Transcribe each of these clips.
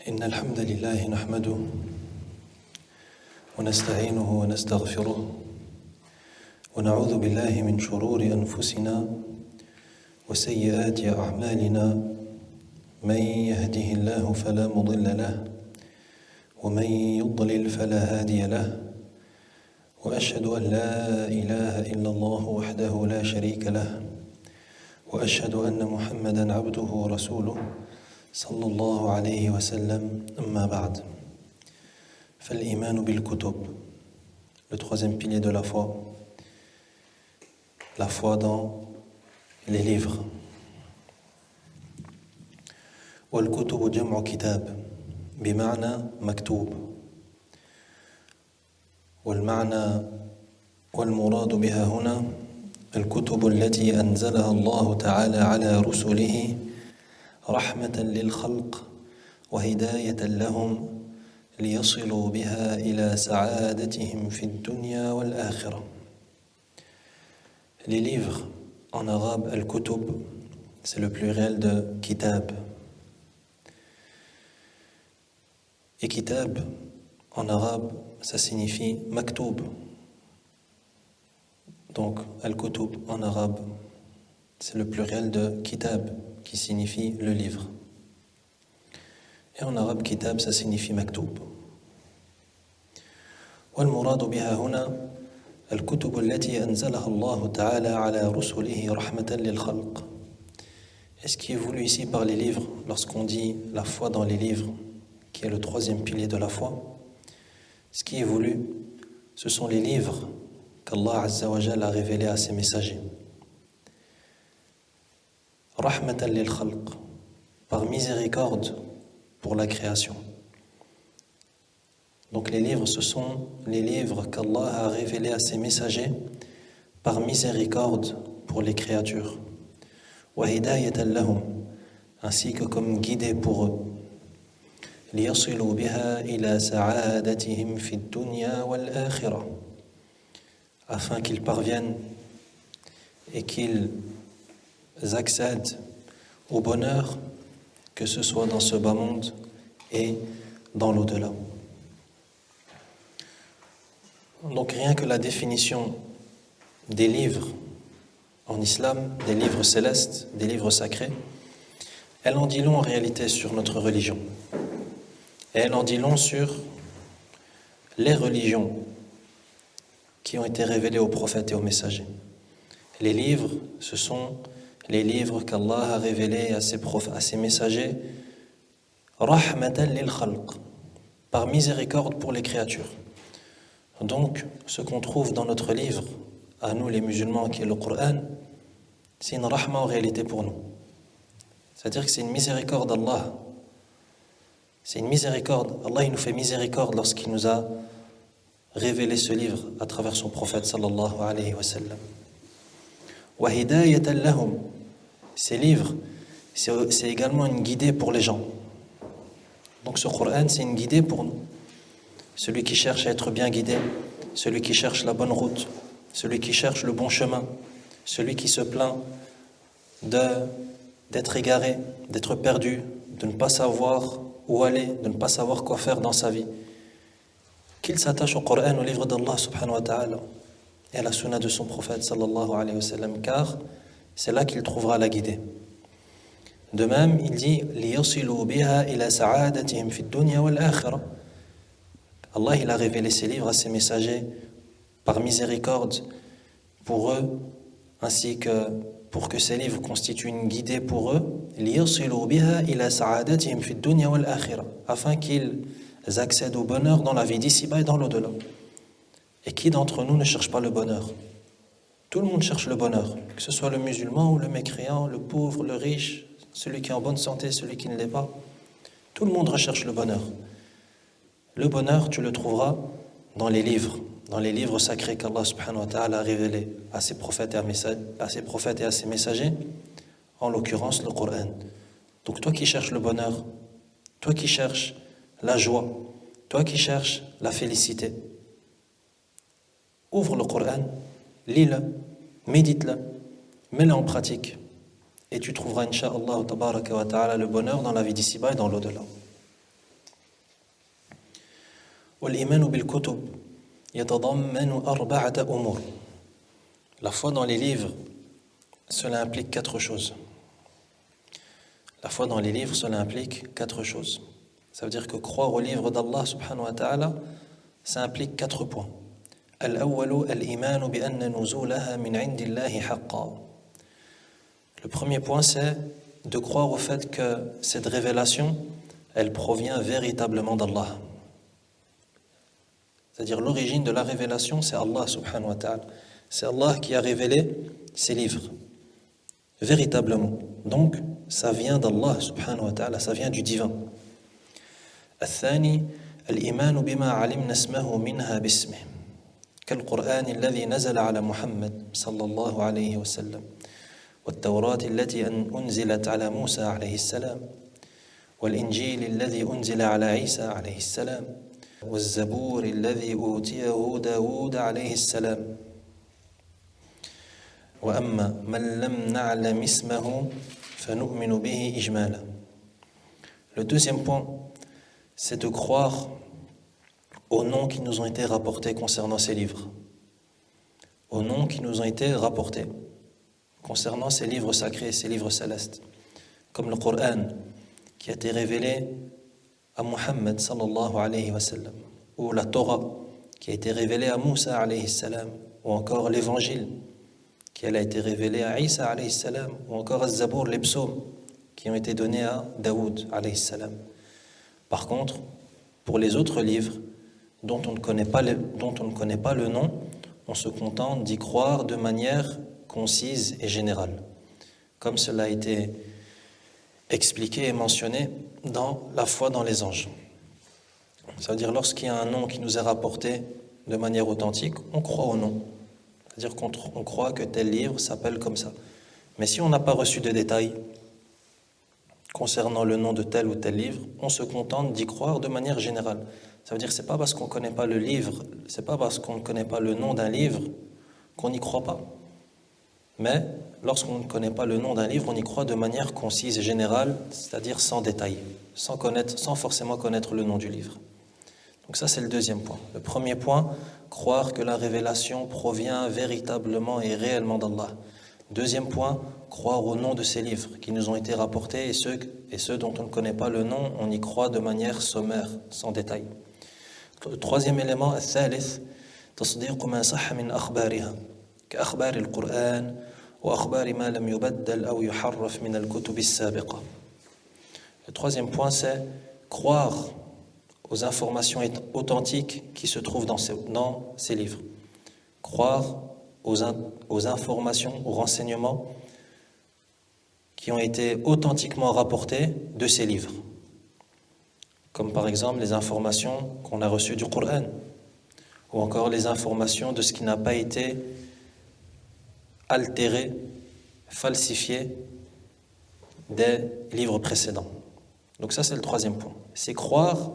إن الحمد لله نحمده ونستعينه ونستغفره ونعوذ بالله من شرور أنفسنا وسيئات أعمالنا من يهده الله فلا مضل له ومن يضلل فلا هادي له وأشهد أن لا إله إلا الله وحده لا شريك له وأشهد أن محمدًا عبده ورسوله صلى الله عليه وسلم أما بعد فالإيمان بالكتب. Le troisième pilier de la foi dans les livres. والكتب جمع كتاب بمعنى مكتوب، والمعنى والمراد بها هنا الكتب التي أنزلها الله تعالى على رسله رحمة للخلق وهداية لهم ليصلوا بها إلى سعادتهم في الدنيا والآخرة. Les livres, en arabe, al-kutub, c'est le pluriel de kitab. Et kitab, en arabe, ça signifie maktoub. Donc, al-kutub, en arabe, c'est le pluriel de kitab, qui signifie le livre. Et en arabe, kitab, ça signifie maktoub. والمراد بها هنا الكتب التي أنزلها الله تعالى على رسله رحمة للخلق. Et ce qui est voulu ici par les livres, lorsqu'on dit la foi dans les livres, qui est le troisième pilier de la foi, ce qui est voulu, ce sont les livres qu'Allah Azza wa Jalla a révélés à ses messagers. Rahmatan lil khalq, par miséricorde pour la création. Donc les livres, ce sont les livres qu'Allah a révélés à ses messagers par miséricorde pour les créatures. Wa hidayatan lahum, ainsi que comme guidés pour eux. Liyasilu biha ila sa'adatihim fi dunya wal akhirah, afin qu'ils parviennent et qu'ils accèdent au bonheur, que ce soit dans ce bas monde et dans l'au-delà. Donc rien que la définition des livres en islam, des livres célestes, des livres sacrés, elle en dit long en réalité sur notre religion. Et elle en dit long sur les religions qui ont été révélées aux prophètes et aux messagers. Les livres, ce sont les livres qu'Allah a révélés à ses messagers, rahmatan lil khalq, par miséricorde pour les créatures. Donc, ce qu'on trouve dans notre livre, à nous les musulmans, qui est le Coran, c'est une rahma en réalité pour nous. C'est-à-dire que c'est une miséricorde d'Allah. C'est une miséricorde. Allah, il nous fait miséricorde lorsqu'il nous a révélé ce livre à travers son prophète sallallahu alayhi wa sallam. Wa hidayatan lahum. Ces livres, c'est également une guidée pour les gens. Donc ce Coran, c'est une guidée pour nous. Celui qui cherche à être bien guidé, celui qui cherche la bonne route, celui qui cherche le bon chemin, celui qui se plaint d'être égaré, d'être perdu, de ne pas savoir où aller, de ne pas savoir quoi faire dans sa vie, qu'il s'attache au Coran, au livre d'Allah subhanahu wa ta'ala, et à la sunna de son prophète sallallahu alayhi wa sallam, car c'est là qu'il trouvera la guidée. De même, il dit لِيَصِلُوا بِهَا إِلَى سَعَادَتِهِمْ فِي الدُّنْيَا وَالْآخِرَةِ. Allah, il a révélé ses livres à ses messagers par miséricorde pour eux, ainsi que pour que ces livres constituent une guidée pour eux, لِيَصِلُوا بِهَا إِلَى سَعَادَتِهِمْ فِي الدُّنْيَا وَالْآخِرَةِ, afin qu'ils accèdent au bonheur dans la vie d'ici-bas et dans l'au-delà. Et qui d'entre nous ne cherche pas le bonheur? Tout le monde cherche le bonheur, que ce soit le musulman ou le mécréant, le pauvre, le riche, celui qui est en bonne santé, celui qui ne l'est pas. Tout le monde recherche le bonheur. Le bonheur, tu le trouveras dans les livres sacrés qu'Allah subhanahu wa ta'ala a révélés à ses prophètes et à ses messagers, en l'occurrence le Coran. Donc toi qui cherches le bonheur, toi qui cherches la joie, toi qui cherches la félicité, ouvre le Coran, lis-le, médite-le, mets-le en pratique. Et tu trouveras, incha'Allah, tabaraka wa ta'ala, le bonheur dans la vie d'ici-bas et dans l'au-delà. والإيمان بالكتب يتضمن أربعة أمور. La foi dans les livres, cela implique quatre choses. La foi dans les livres, cela implique quatre choses. Ça veut dire que croire au livre d'Allah subhanahu wa ta'ala, ça implique quatre points. الأول الإيمان بأن نزولها من عند الله حقا. Le premier point, c'est de croire au fait que cette révélation, elle provient véritablement d'Allah. C'est-à-dire l'origine de la révélation, c'est Allah subhanahu wa ta'ala. C'est Allah qui a révélé ces livres, véritablement. Donc, ça vient d'Allah subhanahu wa ta'ala, ça vient du divin. الثاني الإيمان بما علمنا اسمه منها باسمه كالقرآن الذي نزل على محمد صلى الله عليه وسلم والتوراة التي أنزلت على موسى عليه السلام والإنجيل الذي أنزل على عيسى عليه السلام والزبور الذي أوتيه داود عليه السلام وأما من لم نعلم اسمه فنؤمن به إجمالا. Le deuxième point, c'est de croire aux noms qui nous ont été rapportés concernant ces livres. Aux noms qui nous ont été rapportés concernant ces livres sacrés, ces livres célestes. Comme le Coran, qui a été révélé à Muhammad sallallahu alayhi wa sallam, ou la Torah, qui a été révélée à Moussa alayhi salam, ou encore l'Évangile, qui a été révélé à Isa alayhi salam, ou encore Az-Zabour, les psaumes, qui ont été donnés à Daoud alayhi salam. Par contre, pour les autres livres, dont on ne connaît pas le nom, on se contente d'y croire de manière concise et générale, comme cela a été expliqué et mentionné dans la foi dans les anges. Ça veut dire lorsqu'il y a un nom qui nous est rapporté de manière authentique, on croit au nom. C'est-à-dire qu'on croit que tel livre s'appelle comme ça. Mais si on n'a pas reçu de détails concernant le nom de tel ou tel livre, on se contente d'y croire de manière générale. Ça veut dire que ce n'est pas parce qu'on ne connaît pas le livre, c'est pas parce qu'on ne connaît pas le nom d'un livre qu'on n'y croit pas. Mais lorsqu'on ne connaît pas le nom d'un livre, on y croit de manière concise et générale, c'est-à-dire sans détail, sans forcément connaître le nom du livre. Donc ça, c'est le deuxième point. Le premier point, croire que la révélation provient véritablement et réellement d'Allah. Deuxième point, croire au nom de ces livres qui nous ont été rapportés et ceux dont on ne connaît pas le nom, on y croit de manière sommaire, sans détail. Le troisième élément, الثالث تصديق ما صح من أخبارها كأخبار القرآن وأخبار ما لم يبدل أو يحرف من الكتب السابقة. Le troisième point, c'est croire aux informations authentiques qui se trouvent dans ces livres. Croire aux informations, aux renseignements qui ont été authentiquement rapportés de ces livres. Comme par exemple les informations qu'on a reçues du Coran, ou encore les informations de ce qui n'a pas été altéré, falsifié des livres précédents. Donc ça, c'est le troisième point. C'est croire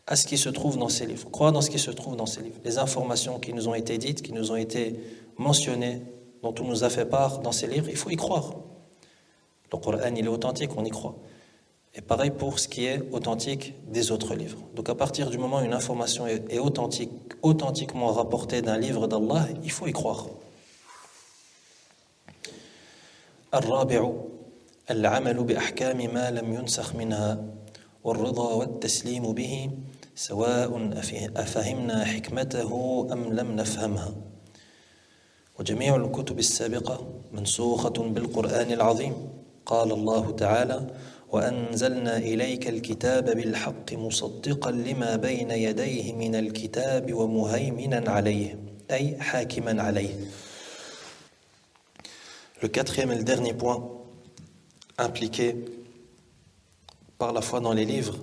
à ce qui se trouve dans ces livres. Croire dans ce qui se trouve dans ces livres. Les informations qui nous ont été dites, qui nous ont été mentionnées, dont on nous a fait part dans ces livres, il faut y croire. Le Coran, il est authentique, on y croit. Et pareil pour ce qui est authentique des autres livres. Donc à partir du moment où une information est authentiquement rapportée d'un livre d'Allah, il faut y croire. الرابع العمل بأحكام ما لم ينسخ منها والرضا والتسليم به سواء أفهمنا حكمته أم لم نفهمها وجميع الكتب السابقة منسوخة بالقرآن العظيم قال الله تعالى وأنزلنا إليك الكتاب بالحق مصدقا لما بين يديه من الكتاب ومهيمنا عليه أي حاكما عليه. Le quatrième et le dernier point impliqué par la foi dans les livres,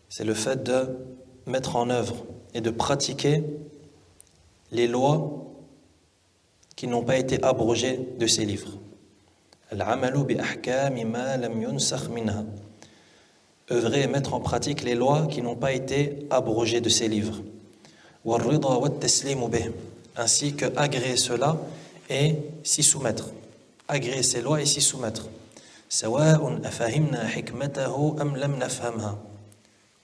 c'est le fait de mettre en œuvre et de pratiquer les lois qui n'ont pas été abrogées de ces livres. Al-amalu bi ahkami ma lam yunsakh minha. Œuvrer et mettre en pratique les lois qui n'ont pas été abrogées de ces livres. Wal-rida wat-taslimu bih. Ainsi que agréer cela et s'y soumettre. Agréer ces lois et s'y soumettre. سواء أفهمنا حكمته أم لم نفهمها.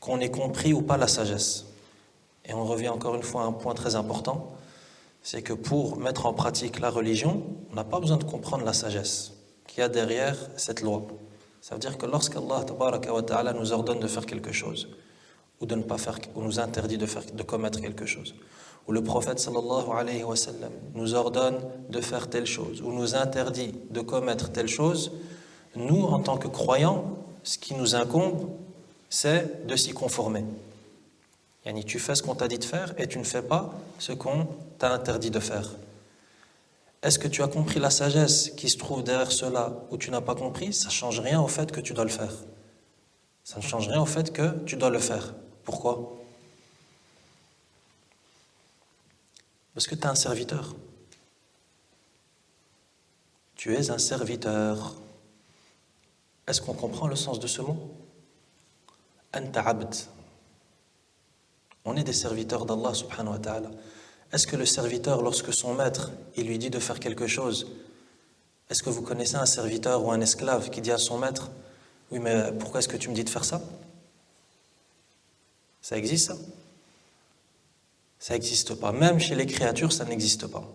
qu'on ait compris ou pas la sagesse. Et on revient encore une fois à un point très important, c'est que pour mettre en pratique la religion, on n'a pas besoin de comprendre la sagesse qu'il y a derrière cette loi. Ça veut dire que lorsqu'Allah tabaraka wa ta'ala nous ordonne de faire quelque chose, ou de ne pas faire, ou nous interdit de commettre quelque chose, ou le prophète sallallahu alayhi wa sallam nous ordonne de faire telle chose, ou nous interdit de commettre telle chose, nous, en tant que croyants, ce qui nous incombe, c'est de s'y conformer. Yani, tu fais ce qu'on t'a dit de faire et tu ne fais pas ce qu'on t'a interdit de faire. Est-ce que tu as compris la sagesse qui se trouve derrière cela ou tu n'as pas compris? Ça ne change rien au fait que tu dois le faire. Ça ne change rien au fait que tu dois le faire. Pourquoi? Parce que tu es un serviteur. Tu es un serviteur. Est-ce qu'on comprend le sens de ce mot? Anta abd. On est des serviteurs d'Allah subhanahu wa ta'ala. Est-ce que le serviteur, lorsque son maître, il lui dit de faire quelque chose, est-ce que vous connaissez un serviteur ou un esclave qui dit à son maître, oui mais pourquoi est-ce que tu me dis de faire ça? Ça existe ça? Ça n'existe pas. Même chez les créatures, ça n'existe pas.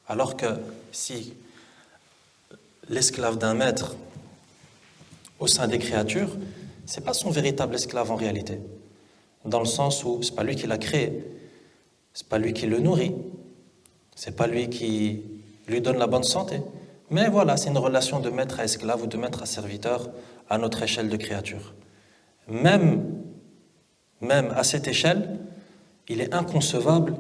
Alors que si l'esclave d'un maître au sein des créatures, c'est pas son véritable esclave en réalité. Dans le sens où c'est pas lui qui l'a créé, c'est pas lui qui le nourrit, c'est pas lui qui lui donne la bonne santé. Mais voilà, c'est une relation de maître à esclave ou de maître à serviteur à notre échelle de créature. Même à cette échelle, il est inconcevable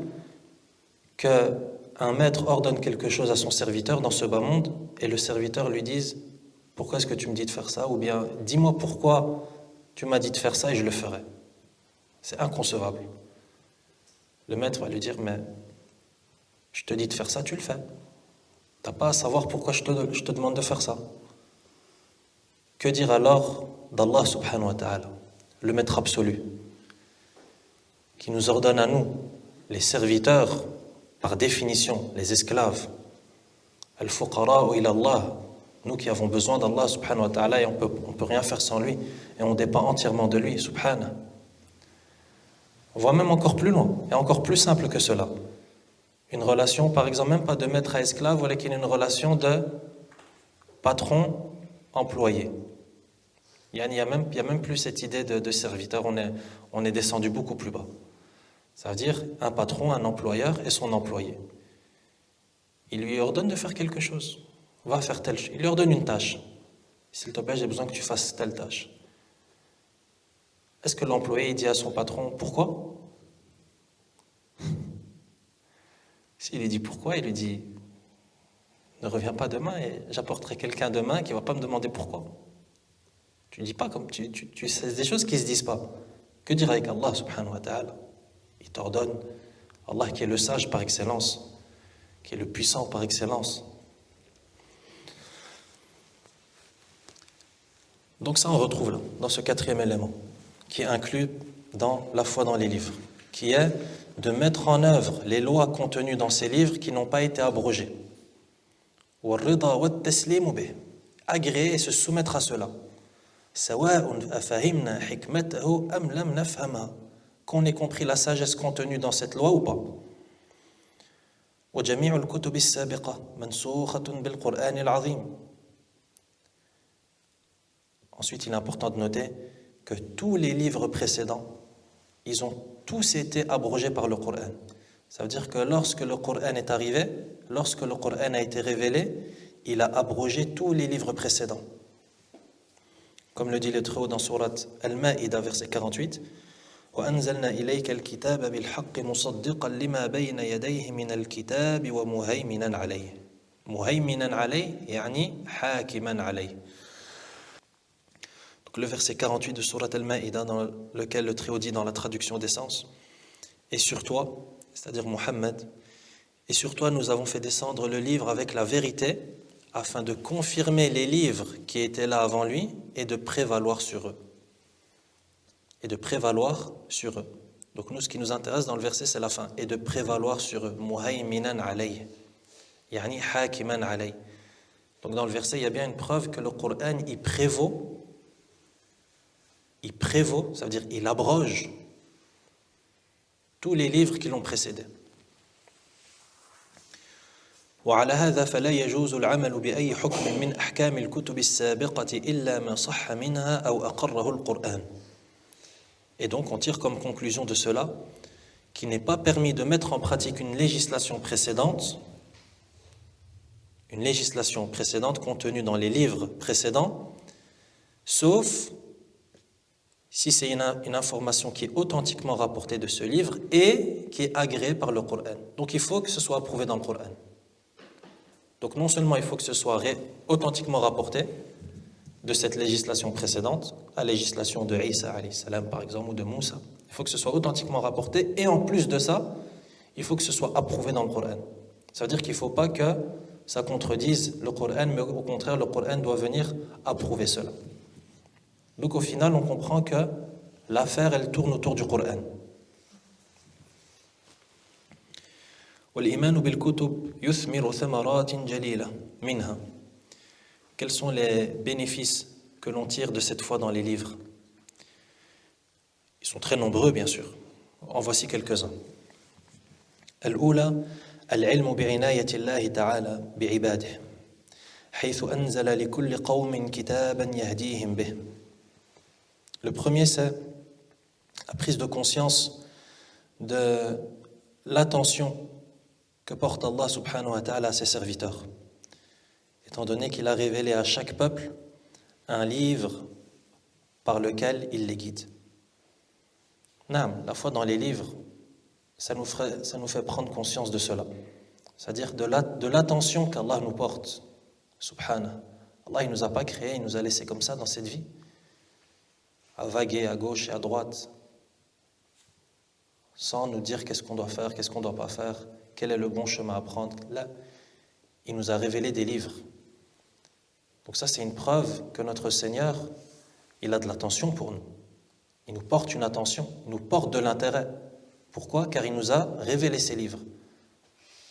qu'un maître ordonne quelque chose à son serviteur dans ce bas monde et le serviteur lui dise « Pourquoi est-ce que tu me dis de faire ça ?» ou bien « Dis-moi pourquoi tu m'as dit de faire ça et je le ferai. » C'est inconcevable. Le maître va lui dire « Mais je te dis de faire ça, tu le fais. Tu n'as pas à savoir pourquoi je te demande de faire ça. » Que dire alors d'Allah subhanahu wa ta'ala, le maître absolu, qui nous ordonne à nous, les serviteurs, par définition, les esclaves, al-fuqara ila Allah, nous qui avons besoin d'Allah subhanahu wa ta'ala et on peut rien faire sans lui et on dépend entièrement de lui subhanahu. On va même encore plus loin et encore plus simple que cela. Une relation, par exemple, même pas de maître à esclave, voilà qu'il y a une relation de patron-employé. Il y a même plus cette idée de serviteur, on est descendu beaucoup plus bas. Ça veut dire un patron, un employeur et son employé. Il lui ordonne de faire quelque chose. Va faire telle chose. Il lui ordonne une tâche. S'il te plaît, j'ai besoin que tu fasses telle tâche. Est-ce que l'employé dit à son patron pourquoi? S'il lui dit pourquoi, il lui dit ne reviens pas demain et j'apporterai quelqu'un demain qui ne va pas me demander pourquoi. Tu ne dis pas comme tu sais des choses qui ne se disent pas. Que dire avec Allah subhanahu wa ta'ala? Il t'ordonne, Allah qui est le sage par excellence, qui est le puissant par excellence. Donc ça on retrouve là, dans ce quatrième élément, qui est inclus dans la foi dans les livres, qui est de mettre en œuvre les lois contenues dans ces livres qui n'ont pas été abrogées. Agréer et se soumettre à cela. Qu'on ait compris la sagesse contenue dans cette loi ou pas. Ensuite, il est important de noter que tous les livres précédents, ils ont tous été abrogés par le Coran. Ça veut dire que lorsque le Coran est arrivé, lorsque le Coran a été révélé, il a abrogé tous les livres précédents. Comme le dit le Très-Haut dans Sourate Al-Ma'ida, verset 48, وأنزلنا إليك الكتاب بالحق مصدقا لما بين يديه من الكتاب ومهيمنا عليه. مهيمنا عليه يعني حاكما عليه. Donc le verset 48 de Sourate Al-Ma'ida, dans lequel le Très-Haut dit dans la traduction des sens, et sur toi, c'est-à-dire Muhammad, et sur toi nous avons fait descendre le livre avec la vérité afin de confirmer les livres qui étaient là avant lui et de prévaloir sur eux. Et de prévaloir sur eux. Donc nous, ce qui nous intéresse dans le verset, c'est la fin. Et de prévaloir sur eux. Muhayminan alayh. Yani hakiman alayh. Donc dans le verset, il y a bien une preuve que le Coran, il il prévaut, ça veut dire il abroge tous les livres qui l'ont précédé. وعلى هذا فلا يجوز العمل بأي حكم من أحكام الكتب السابقة إلا ما صح منها أو أقره القرآن. Et donc on tire comme conclusion de cela qu'il n'est pas permis de mettre en pratique une législation précédente contenue dans les livres précédents, sauf si c'est une information qui est authentiquement rapportée de ce livre et qui est agréée par le Coran. Donc il faut que ce soit approuvé dans le Coran. Donc non seulement il faut que ce soit authentiquement rapporté de cette législation précédente, la législation de Isa alayhi salam par exemple, ou de Moussa, il faut que ce soit authentiquement rapporté, et en plus de ça, il faut que ce soit approuvé dans le Coran. Ça veut dire qu'il ne faut pas que ça contredise le Coran, mais au contraire, le Coran doit venir approuver cela. Donc au final, on comprend que l'affaire, elle tourne autour du Coran. وَالْإِيمَانُ بِالْكُتُبِ يُثْمِرُ ثَمَرَاتٍ جَلِيلَةٍ مِنْهَا. Quels sont les bénéfices que l'on tire de cette foi dans les livres? Ils sont très nombreux, bien sûr. En voici quelques-uns. الأولى العلم بعناية الله تعالى بعباده حيث أنزل لكل قوم كتابا يهديهم به. Le premier, c'est la prise de conscience de l'attention que porte Allah subhanahu wa ta'ala à ses serviteurs, étant donné qu'il a révélé à chaque peuple un livre par lequel il les guide. La foi dans les livres, ça nous fait prendre conscience de cela, c'est-à-dire de l'attention qu'Allah nous porte, subhanahu. Allah, il ne nous a pas créés, il nous a laissés comme ça dans cette vie, à vaguer à gauche et à droite, sans nous dire qu'est-ce qu'on doit faire, qu'est-ce qu'on ne doit pas faire, quel est le bon chemin à prendre. Là, il nous a révélé des livres. Donc ça, c'est une preuve que notre Seigneur, il a de l'attention pour nous. Il nous porte une attention, il nous porte de l'intérêt. Pourquoi? Car il nous a révélé ces livres,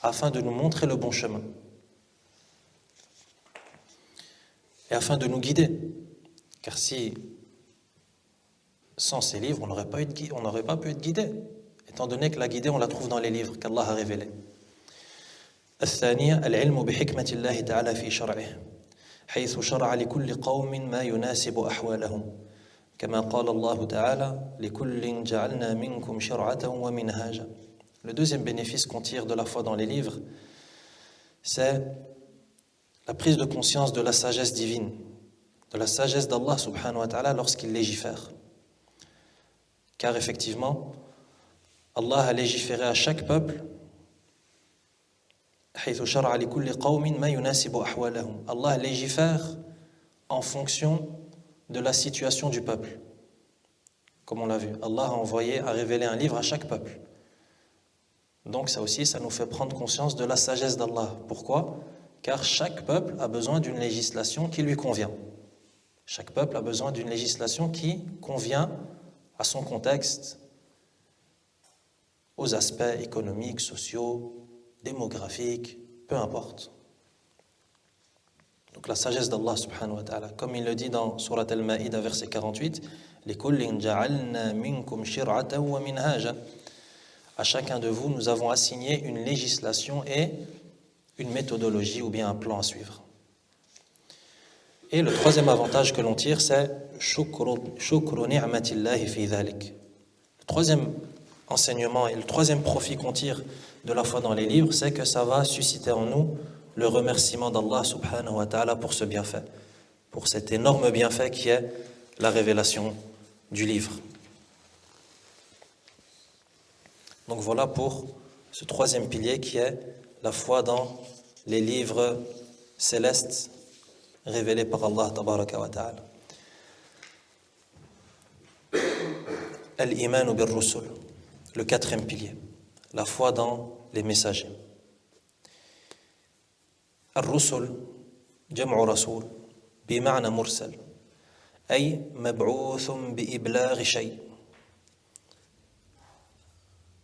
afin de nous montrer le bon chemin. Et afin de nous guider. Car si, sans ces livres, on n'aurait pas pu être guidé. Étant donné que la guidée, on la trouve dans les livres qu'Allah a révélés. الثانية العلم بحكمة الله تعالى في شرعه حيث شرع لكل قوم ما يناسب أحوالهم كما قال الله تعالى لكل جعلنا منكم شرعة ومنهاجا. Le deuxième bénéfice qu'on tire de la foi dans les livres, c'est la prise de conscience de la sagesse divine, de la sagesse d'Allah subhanahu wa ta'ala lorsqu'il légifère. Car effectivement, Allah a légiféré à chaque peuple. Allah légifère en fonction de la situation du peuple. Comme on l'a vu, Allah a révélé un livre à chaque peuple. Donc ça aussi, ça nous fait prendre conscience de la sagesse d'Allah. Pourquoi? Car chaque peuple a besoin d'une législation qui lui convient. Chaque peuple a besoin d'une législation qui convient à son contexte, aux aspects économiques, sociaux, démographiques, peu importe. Donc la sagesse d'Allah subhanahu wa ta'ala, comme il le dit dans Surat Al-Ma'idah verset 48, لِكُلٍّ جَعَلْنَا مِنْكُمْ شِرْعَةً وَمِنْهَاجًا. À chacun de vous, nous avons assigné une législation et une méthodologie ou bien un plan à suivre. Et le troisième avantage que l'on tire, c'est شُكْرُ نِعْمَةِ اللَّهِ فِي ذَلِكَ. Le troisième enseignement et le troisième profit qu'on tire de la foi dans les livres, c'est que ça va susciter en nous le remerciement d'Allah subhanahu wa ta'ala pour ce bienfait, pour cet énorme bienfait qui est la révélation du livre. Donc voilà pour ce troisième pilier qui est la foi dans les livres célestes révélés par Allah tabaraka wa ta'ala. Al-Iman bir-Rusul, le quatrième pilier, la foi dans les messagers. Ar-Rusul, jam'u rasul, bima'na mursal, ay mab'outhun bi-iblaghi shay'.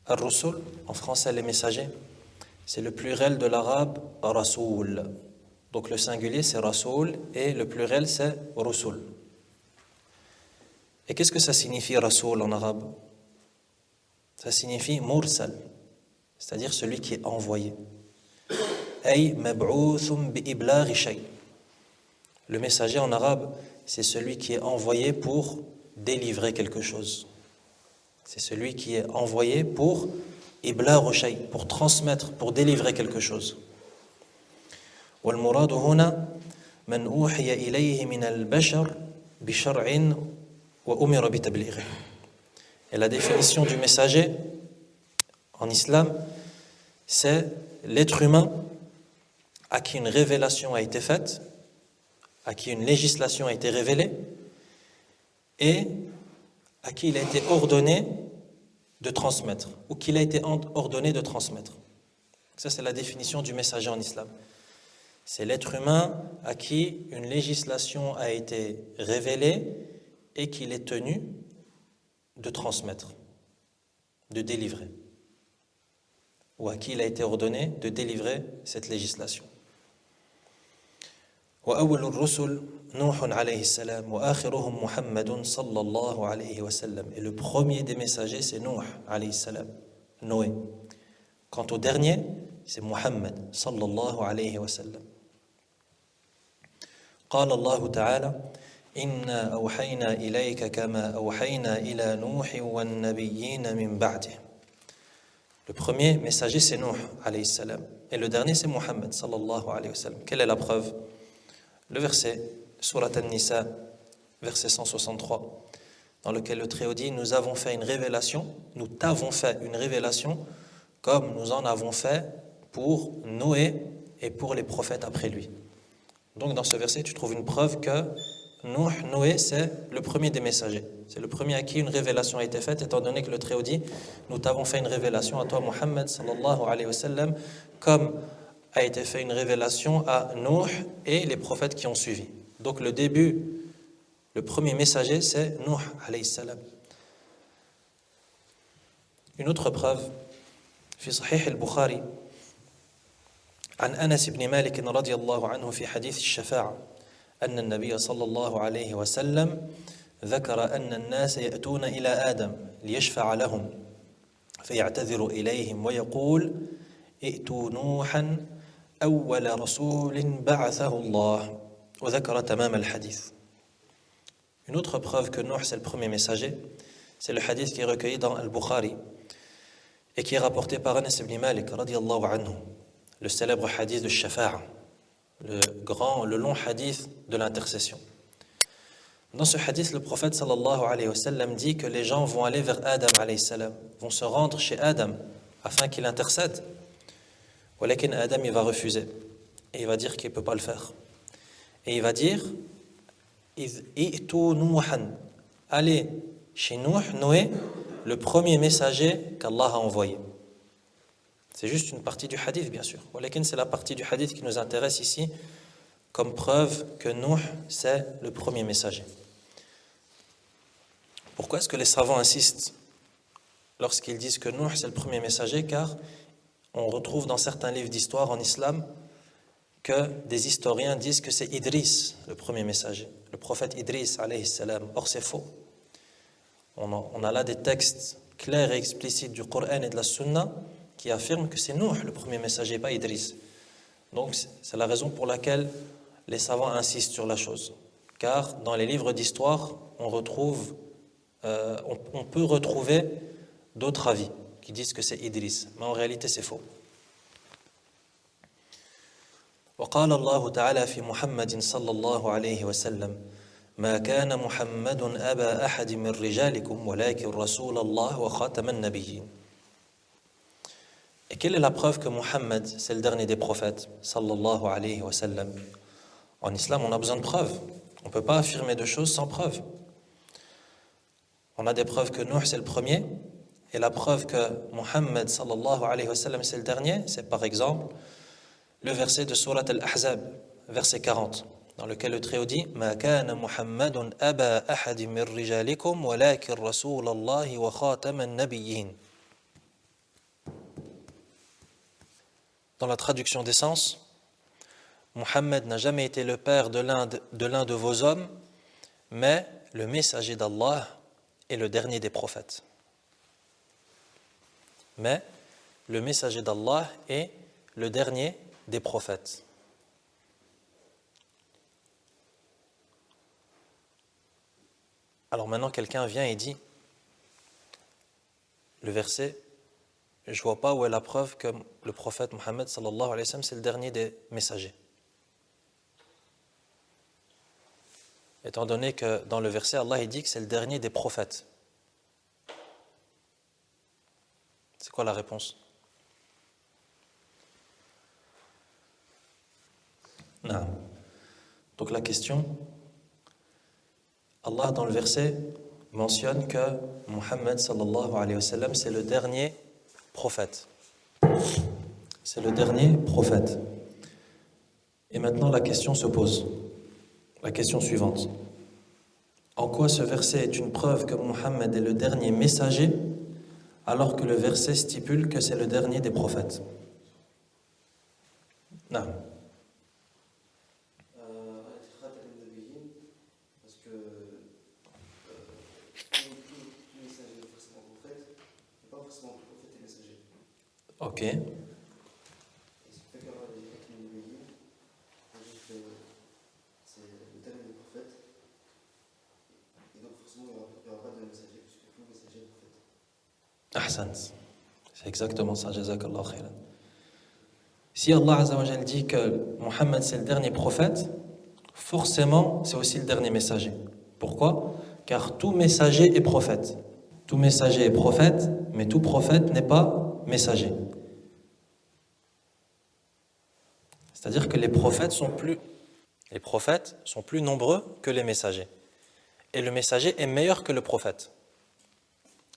Ar-Rusul, en français les messagers, c'est le pluriel de l'arabe rasoul. Donc le singulier c'est rasoul et le pluriel c'est rusul. Et qu'est-ce que ça signifie Rasoul en arabe? Ça signifie mursal, c'est-à-dire celui qui est envoyé. Ay mab'outhun bi'iblaghi shay. Le messager en arabe, c'est celui qui est envoyé pour délivrer quelque chose. C'est celui qui est envoyé pour iblagh shay, pour transmettre, pour délivrer quelque chose. Wal muradu huna man uhiya ilayhi min al-bashar bi shar'in wa umira bi tablighihi. Et la définition du messager en islam, c'est l'être humain à qui une révélation a été faite, à qui une législation a été révélée et à qui il a été ordonné de transmettre ou qu'il a été ordonné de transmettre. Ça, c'est la définition du messager en islam. C'est l'être humain à qui une législation a été révélée et qu'il est tenu de transmettre, de délivrer, ou à qui il a été ordonné de délivrer cette législation. وأول الرسل نوح عليه السلام وآخرهم محمد صلى الله عليه وسلم. Et le premier des messagers, c'est Nuh alayhi salam, Noé. Quant au dernier, c'est Muhammad صلى الله عليه وسلم. قال الله تعالى إنا أوحينا إليك كما أوحينا إلى نوح والنبيين من بعده. Le premier messager, c'est Nuh alayhi salam. Et le dernier, c'est Muhammad sallallahu alayhi wa sallam. Quelle est la preuve? Le verset, Surat An-Nisa, verset 163, dans lequel le Très-Haut dit « Nous avons fait une révélation, nous t'avons fait une révélation comme nous en avons fait pour Noé et pour les prophètes après lui. » Donc dans ce verset, tu trouves une preuve que Noé, c'est le premier des messagers. C'est le premier à qui une révélation a été faite, étant donné que le Très-Haut dit « Nous t'avons fait une révélation à toi, Muhammad, sallallahu alayhi wa sallam, comme a été fait une révélation à Nuh et les prophètes qui ont suivi. » Donc le début, le premier messager, c'est Nuh alayhi salam. Une autre preuve, في صحيح البخاري عن أنس بن مالك رضي الله عنه في حديث الشفاعة أن النبي صلى الله عليه وسلم ذكر أن الناس يأتون إلى آدم ليشفع لهم فيعتذر إليهم ويقول ائتوا نوحا أول رسول بعثه الله وذكر تمام الحديث. Une autre preuve que Nuh c'est le premier messager, c'est le hadith qui est recueilli dans Al-Bukhari et qui est rapporté par Anas ibn Malik radiyallahu anhu, le célèbre hadith de Shafa'a, le long hadith de l'intercession. Dans ce hadith, le prophète sallallahu alayhi wa sallam dit que les gens vont aller vers Adam alayhi salam, vont se rendre chez Adam afin qu'il intercède. Walakin Adam, il va refuser. Et il va dire qu'il ne peut pas le faire. Et il va dire I'tu Nuhan. Allez chez Noé, le premier messager qu'Allah a envoyé. C'est juste une partie du hadith, bien sûr. Walakin, c'est la partie du hadith qui nous intéresse ici, comme preuve que Nuh, c'est le premier messager. Pourquoi est-ce que les savants insistent lorsqu'ils disent que Nuh, c'est le premier messager? Car on retrouve dans certains livres d'histoire en islam que des historiens disent que c'est Idris, le premier messager, le prophète Idris, alayhi salam. Or, c'est faux. On a là des textes clairs et explicites du Coran et de la Sunna qui affirment que c'est Nuh, le premier messager, pas Idris. Donc, c'est la raison pour laquelle les savants insistent sur la chose. Car dans les livres d'histoire, on peut retrouver d'autres avis qui disent que c'est Idris, mais en réalité c'est faux. وقال الله تعالى في محمد صلى الله عليه وسلم ما كان محمد أبا أحد من رجالكم ولكن رسول الله وخاتم النبيين. Et quelle est la preuve que Muhammad, c'est le dernier des prophètes, sallallahu alayhi wa sallam? En islam, on a besoin de preuves. On ne peut pas affirmer de choses sans preuve. On a des preuves que Nuh, c'est le premier, et la preuve que Muhammad, sallallahu alayhi wa sallam, c'est le dernier, c'est par exemple le verset de Surat Al-Ahzab, verset 40, dans lequel le Très-Haut dit « Ma kana Muhammadun aba ahadi min rijalikum, walakin Rasulallahi wa khataman nabiyyin » Dans la traduction des sens, Muhammad n'a jamais été le père de l'un de vos hommes, mais le messager d'Allah est le dernier des prophètes. Mais le messager d'Allah est le dernier des prophètes. Alors maintenant, quelqu'un vient et dit, le verset, je ne vois pas où est la preuve que le prophète Mohammed sallallahu alayhi wa sallam, c'est le dernier des messagers. Étant donné que dans le verset, Allah il dit que c'est le dernier des prophètes. C'est quoi la réponse? Non. Donc la question, Allah dans le verset mentionne que Muhammad sallallahu alayhi wa sallam c'est le dernier prophète. C'est le dernier prophète. Et maintenant la question se pose. La question suivante. En quoi ce verset est une preuve que Muhammad est le dernier messager alors que le verset stipule que c'est le dernier des prophètes? Non. Parce que tout messager est forcément prophète, mais pas forcément tout prophète et messager. Ok. Et ce qui fait qu'avoir des Nabiyin, c'est juste c'est le dernier des prophètes, et donc forcément il n'y aura pas de messager, puisque tout messager est prophète. Ahsant. C'est exactement ça, jazakallah khairan. Si Allah Azza wa Jal dit que Muhammad c'est le dernier prophète, forcément c'est aussi le dernier messager. Pourquoi? Car tout messager est prophète. Tout messager est prophète, mais tout prophète n'est pas messager. C'est-à-dire que les prophètes sont plus nombreux que les messagers. Et le messager est meilleur que le prophète.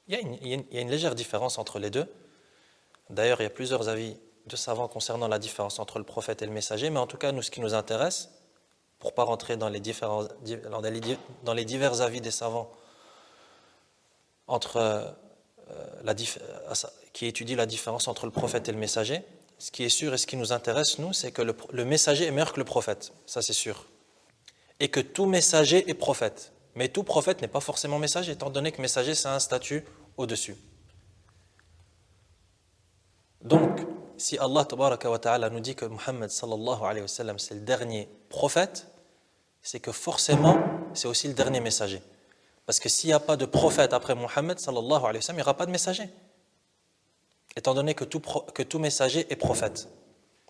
Il y a une légère différence entre les deux. D'ailleurs, il y a plusieurs avis de savants concernant la différence entre le prophète et le messager, mais en tout cas, nous, ce qui nous intéresse, pour ne pas rentrer dans les divers avis des savants qui étudient la différence entre le prophète et le messager, ce qui est sûr et ce qui nous intéresse, nous, c'est que le messager est meilleur que le prophète, ça c'est sûr. Et que tout messager est prophète. Mais tout prophète n'est pas forcément messager, étant donné que messager, c'est un statut au-dessus. Donc, si Allah tabaraka wa ta'ala nous dit que Muhammad sallallahu alayhi wa sallam c'est le dernier prophète, c'est que forcément c'est aussi le dernier messager. Parce que s'il n'y a pas de prophète après Muhammad sallallahu alayhi wa sallam, il n'y aura pas de messager. Étant donné que tout messager est prophète.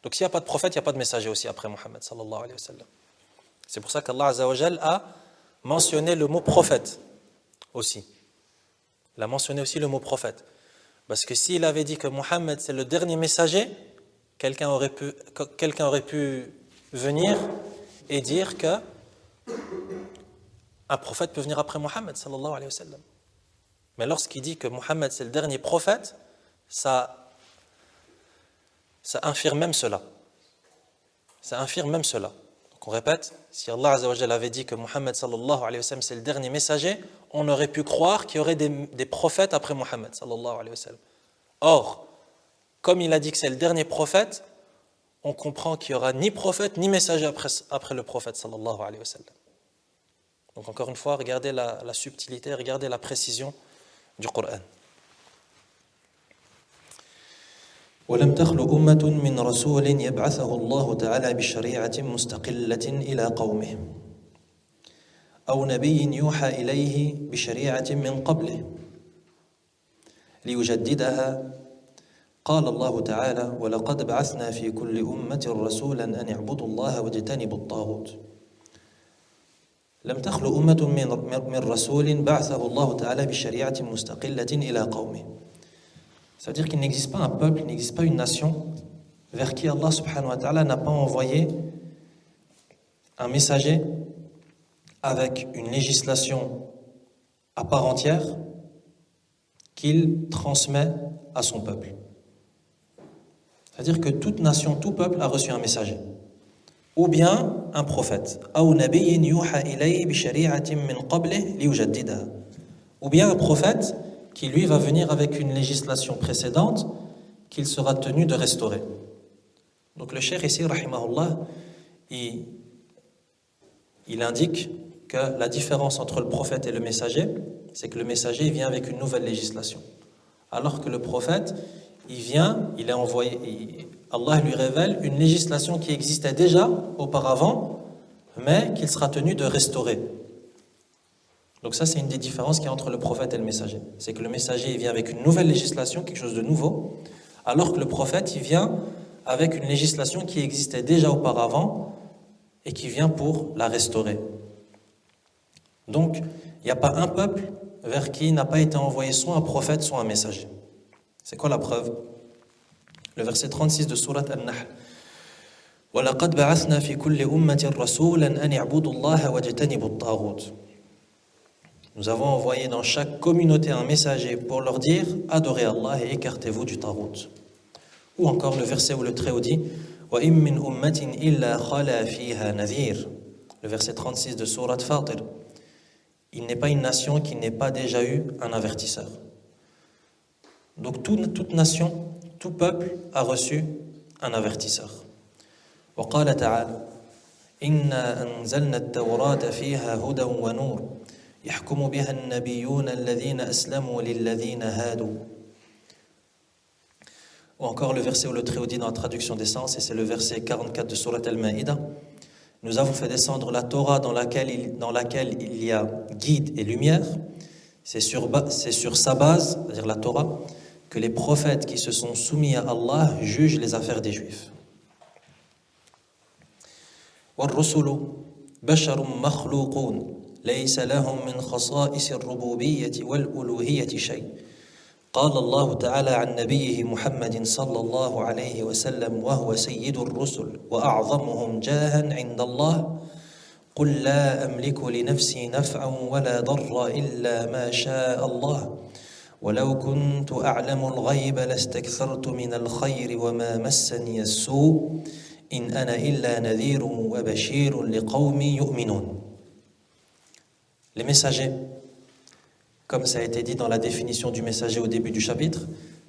Donc s'il n'y a pas de prophète, il n'y a pas de messager aussi après Muhammad sallallahu alayhi wa sallam. C'est pour ça qu'Allah Azza wa Jal a mentionné le mot prophète aussi. Il a mentionné aussi le mot prophète. Parce que s'il avait dit que Muhammad c'est le dernier messager, quelqu'un aurait pu venir et dire que un prophète peut venir après Muhammad sallallahu alayhi wa sallam. Mais lorsqu'il dit que Muhammad c'est le dernier prophète, ça infirme même cela. Ça infirme même cela. Donc on répète, si Allah Azza wa Jalla avait dit que Muhammad sallallahu alayhi wa sallam c'est le dernier messager, on aurait pu croire qu'il y aurait des prophètes après Muhammad sallallahu alayhi wa sallam. Or, comme il a dit que c'est le dernier prophète, on comprend qu'il n'y aura ni prophète ni messager après le prophète sallallahu alayhi wa sallam. Donc encore une fois, regardez la subtilité, regardez la précision du Coran. ولم تخلو أمة من رسول يبعثه الله تعالى بشريعة مستقلة إلى قومه أو نبي يوحى إليه بشريعة من قبله ليجددها قال الله تعالى ولقد بعثنا في كل أمة رسولا أن اعبدوا الله واجتنبوا الطاغوت لم تخلو أمة من رسول بعثه الله تعالى بشريعة مستقلة إلى قومه. C'est-à-dire qu'il n'existe pas un peuple, il n'existe pas une nation vers qui Allah subhanahu wa ta'ala n'a pas envoyé un messager avec une législation à part entière qu'il transmet à son peuple. C'est-à-dire que toute nation, tout peuple a reçu un messager. Ou bien un prophète. Ou bien un prophète qui lui va venir avec une législation précédente qu'il sera tenu de restaurer. Donc le cheikh ici, rahimahullah, il indique que la différence entre le prophète et le messager, c'est que le messager il vient avec une nouvelle législation. Alors que le prophète, il est envoyé, Allah lui révèle une législation qui existait déjà auparavant, mais qu'il sera tenu de restaurer. Donc ça, c'est une des différences qu'il y a entre le prophète et le messager. C'est que le messager, il vient avec une nouvelle législation, quelque chose de nouveau, alors que le prophète, il vient avec une législation qui existait déjà auparavant et qui vient pour la restaurer. Donc, il n'y a pas un peuple vers qui n'a pas été envoyé soit un prophète, soit un messager. C'est quoi la preuve? Le verset 36 de sourate An-Nahl. وَلَقَدْ بَعَثْنَا فِي كُلِّ أُمَّةٍ رَسُولًا أَنِ اعْبُدُوا اللَّهَ وَاجْتَنِبُوا الطَّاغُوتَ. Nous avons envoyé dans chaque communauté un messager pour leur dire « Adorez Allah et écartez-vous du tarout ». Ou encore le verset où le Très-Haut dit « وَإِن مِّنْ أُمَّةٍ إِلَّا خَلَا فِيهَا نَذِيرٌ » Le verset 36 de sourate Fatir. Il n'est pas une nation qui n'ait pas déjà eu un avertisseur. Donc toute nation, tout peuple a reçu un avertisseur. وقال تعالى إنا أنزلنا التوراة فيها هدى ونور يحكم بها النبيون الذين أسلموا للذين هادوا. Ou encore le verset où le Très-Haut dit dans la traduction des sens, et c'est le verset 44 de Surat Al-Maïda, nous avons fait descendre la Torah dans laquelle il y a guide et lumière. C'est sur sa base, c'est-à-dire la Torah, que les prophètes qui se sont soumis à Allah jugent les affaires des Juifs. والرسل بشر مخلوقون ليس لهم من خصائص الربوبية والألوهية شيء. قال الله تعالى عن نبيه محمد صلى الله عليه وسلم وهو سيد الرسل وأعظمهم جاها عند الله قل لا أملك لنفسي نفعا ولا ضرا إلا ما شاء الله ولو كنت أعلم الغيب لاستكثرت من الخير وما مسني السوء إن أنا إلا نذير وبشير لقوم يؤمنون. Les messagers, comme ça a été dit dans la définition du messager au début du chapitre,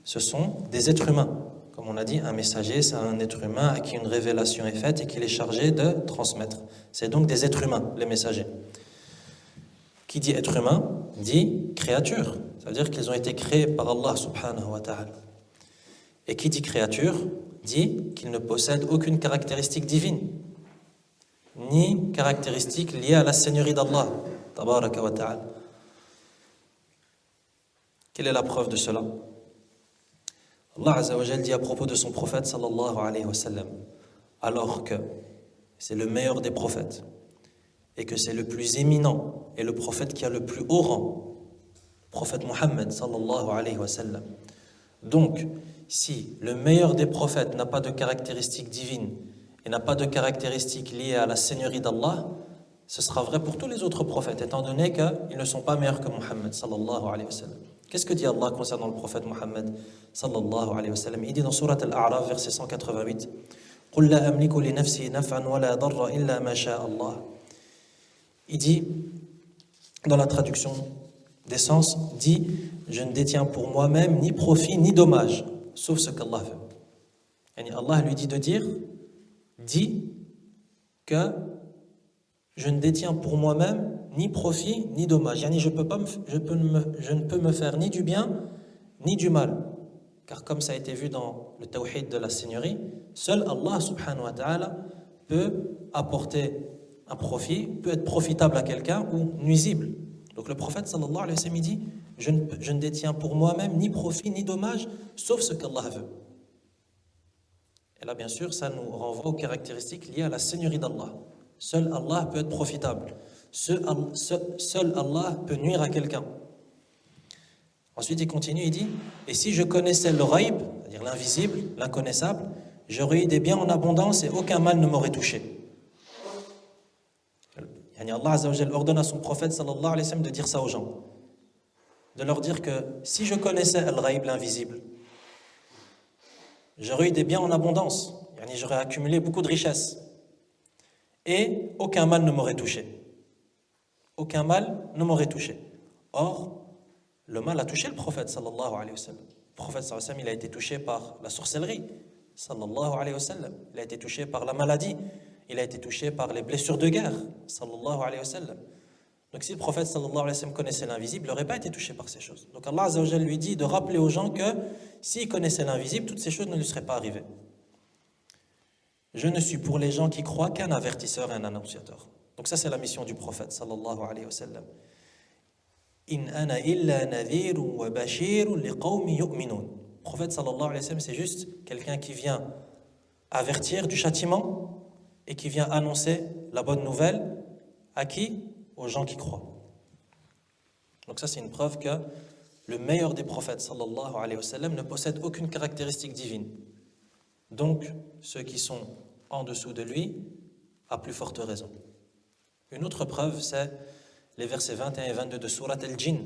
ce sont des êtres humains. Comme on a dit, un messager, c'est un être humain à qui une révélation est faite et qu'il est chargé de transmettre. C'est donc des êtres humains, les messagers. Qui dit être humain, dit créature. C'est-à-dire qu'ils ont été créés par Allah subhanahu wa ta'ala. Et qui dit créature, dit qu'ils ne possèdent aucune caractéristique divine, ni caractéristique liée à la seigneurie d'Allah, tabaraka wa ta'ala. Quelle est la preuve de cela? Allah Azza wa Jal dit à propos de son prophète sallallahu alayhi wa sallam, alors que c'est le meilleur des prophètes et que c'est le plus éminent et le prophète qui a le plus haut rang, le prophète Muhammad sallallahu alayhi wa sallam. Donc, si le meilleur des prophètes n'a pas de caractéristiques divines et n'a pas de caractéristiques liées à la seigneurie d'Allah, ce sera vrai pour tous les autres prophètes, étant donné qu'ils ne sont pas meilleurs que Muhammad sallallahu alayhi wa sallam. Qu'est-ce que dit Allah concernant le prophète Muhammad sallallahu alayhi wa sallam? Il dit dans Surat Al-A'raf, verset 188, قُلْ لَا أَمْلِكُ لِنَفْسِي نَفْعًا وَلَا ضَرًّا إِلَّا مَا شَاءَ اللَّهُ. Il dit, dans la traduction des sens, dit, je ne détiens pour moi-même ni profit ni dommage, sauf ce qu'Allah veut. Et Allah lui dit de dire, dit que je ne détiens pour moi-même ni profit ni dommage. Je ne peux me faire ni du bien ni du mal. Car comme ça a été vu dans le tawhid de la seigneurie, seul Allah subhanahu wa ta'ala peut apporter un profit, peut être profitable à quelqu'un ou nuisible. Donc le prophète sallallahu alayhi wa sallam dit, je ne détiens pour moi-même ni profit ni dommage, sauf ce qu'Allah veut. Et là bien sûr, ça nous renvoie aux caractéristiques liées à la seigneurie d'Allah. Seul Allah peut être profitable. Seul Allah peut nuire à quelqu'un. Ensuite, il continue, il dit, et si je connaissais le ghaib, c'est-à-dire l'invisible, l'inconnaissable, j'aurais eu des biens en abondance et aucun mal ne m'aurait touché. Allah Azza wa Jal ordonne à son prophète sallallahu alayhi wa sallam de dire ça aux gens. De leur dire que si je connaissais al-ghaib, l'invisible, j'aurais eu des biens en abondance, j'aurais accumulé beaucoup de richesses. Et aucun mal ne m'aurait touché. Aucun mal ne m'aurait touché. Or, le mal a touché le prophète sallallahu alayhi wa sallam. Le prophète sallallahu alayhi wa sallam, il a été touché par la sorcellerie sallallahu alayhi wa sallam. Il a été touché par la maladie. Il a été touché par les blessures de guerre sallallahu alayhi wa sallam. Donc si le prophète sallallahu alayhi wa sallam connaissait l'invisible, il n'aurait pas été touché par ces choses. Donc Allah azza wa jalla lui dit de rappeler aux gens que s'il connaissait l'invisible, toutes ces choses ne lui seraient pas arrivées. Je ne suis pour les gens qui croient qu'un avertisseur et un annonciateur. Donc ça c'est la mission du prophète sallallahu alayhi wa sallam. In ana illa nadhirun wa bashirun liqawmin yu'minun. Le prophète sallallahu alayhi wa sallam, c'est juste quelqu'un qui vient avertir du châtiment et qui vient annoncer la bonne nouvelle à qui? Aux gens qui croient. Donc ça c'est une preuve que le meilleur des prophètes sallallahu alayhi wa sallam ne possède aucune caractéristique divine. Donc ceux qui sont en dessous de lui, à plus forte raison. Une autre preuve, c'est les versets 21 et 22 de Surat Al-Jinn,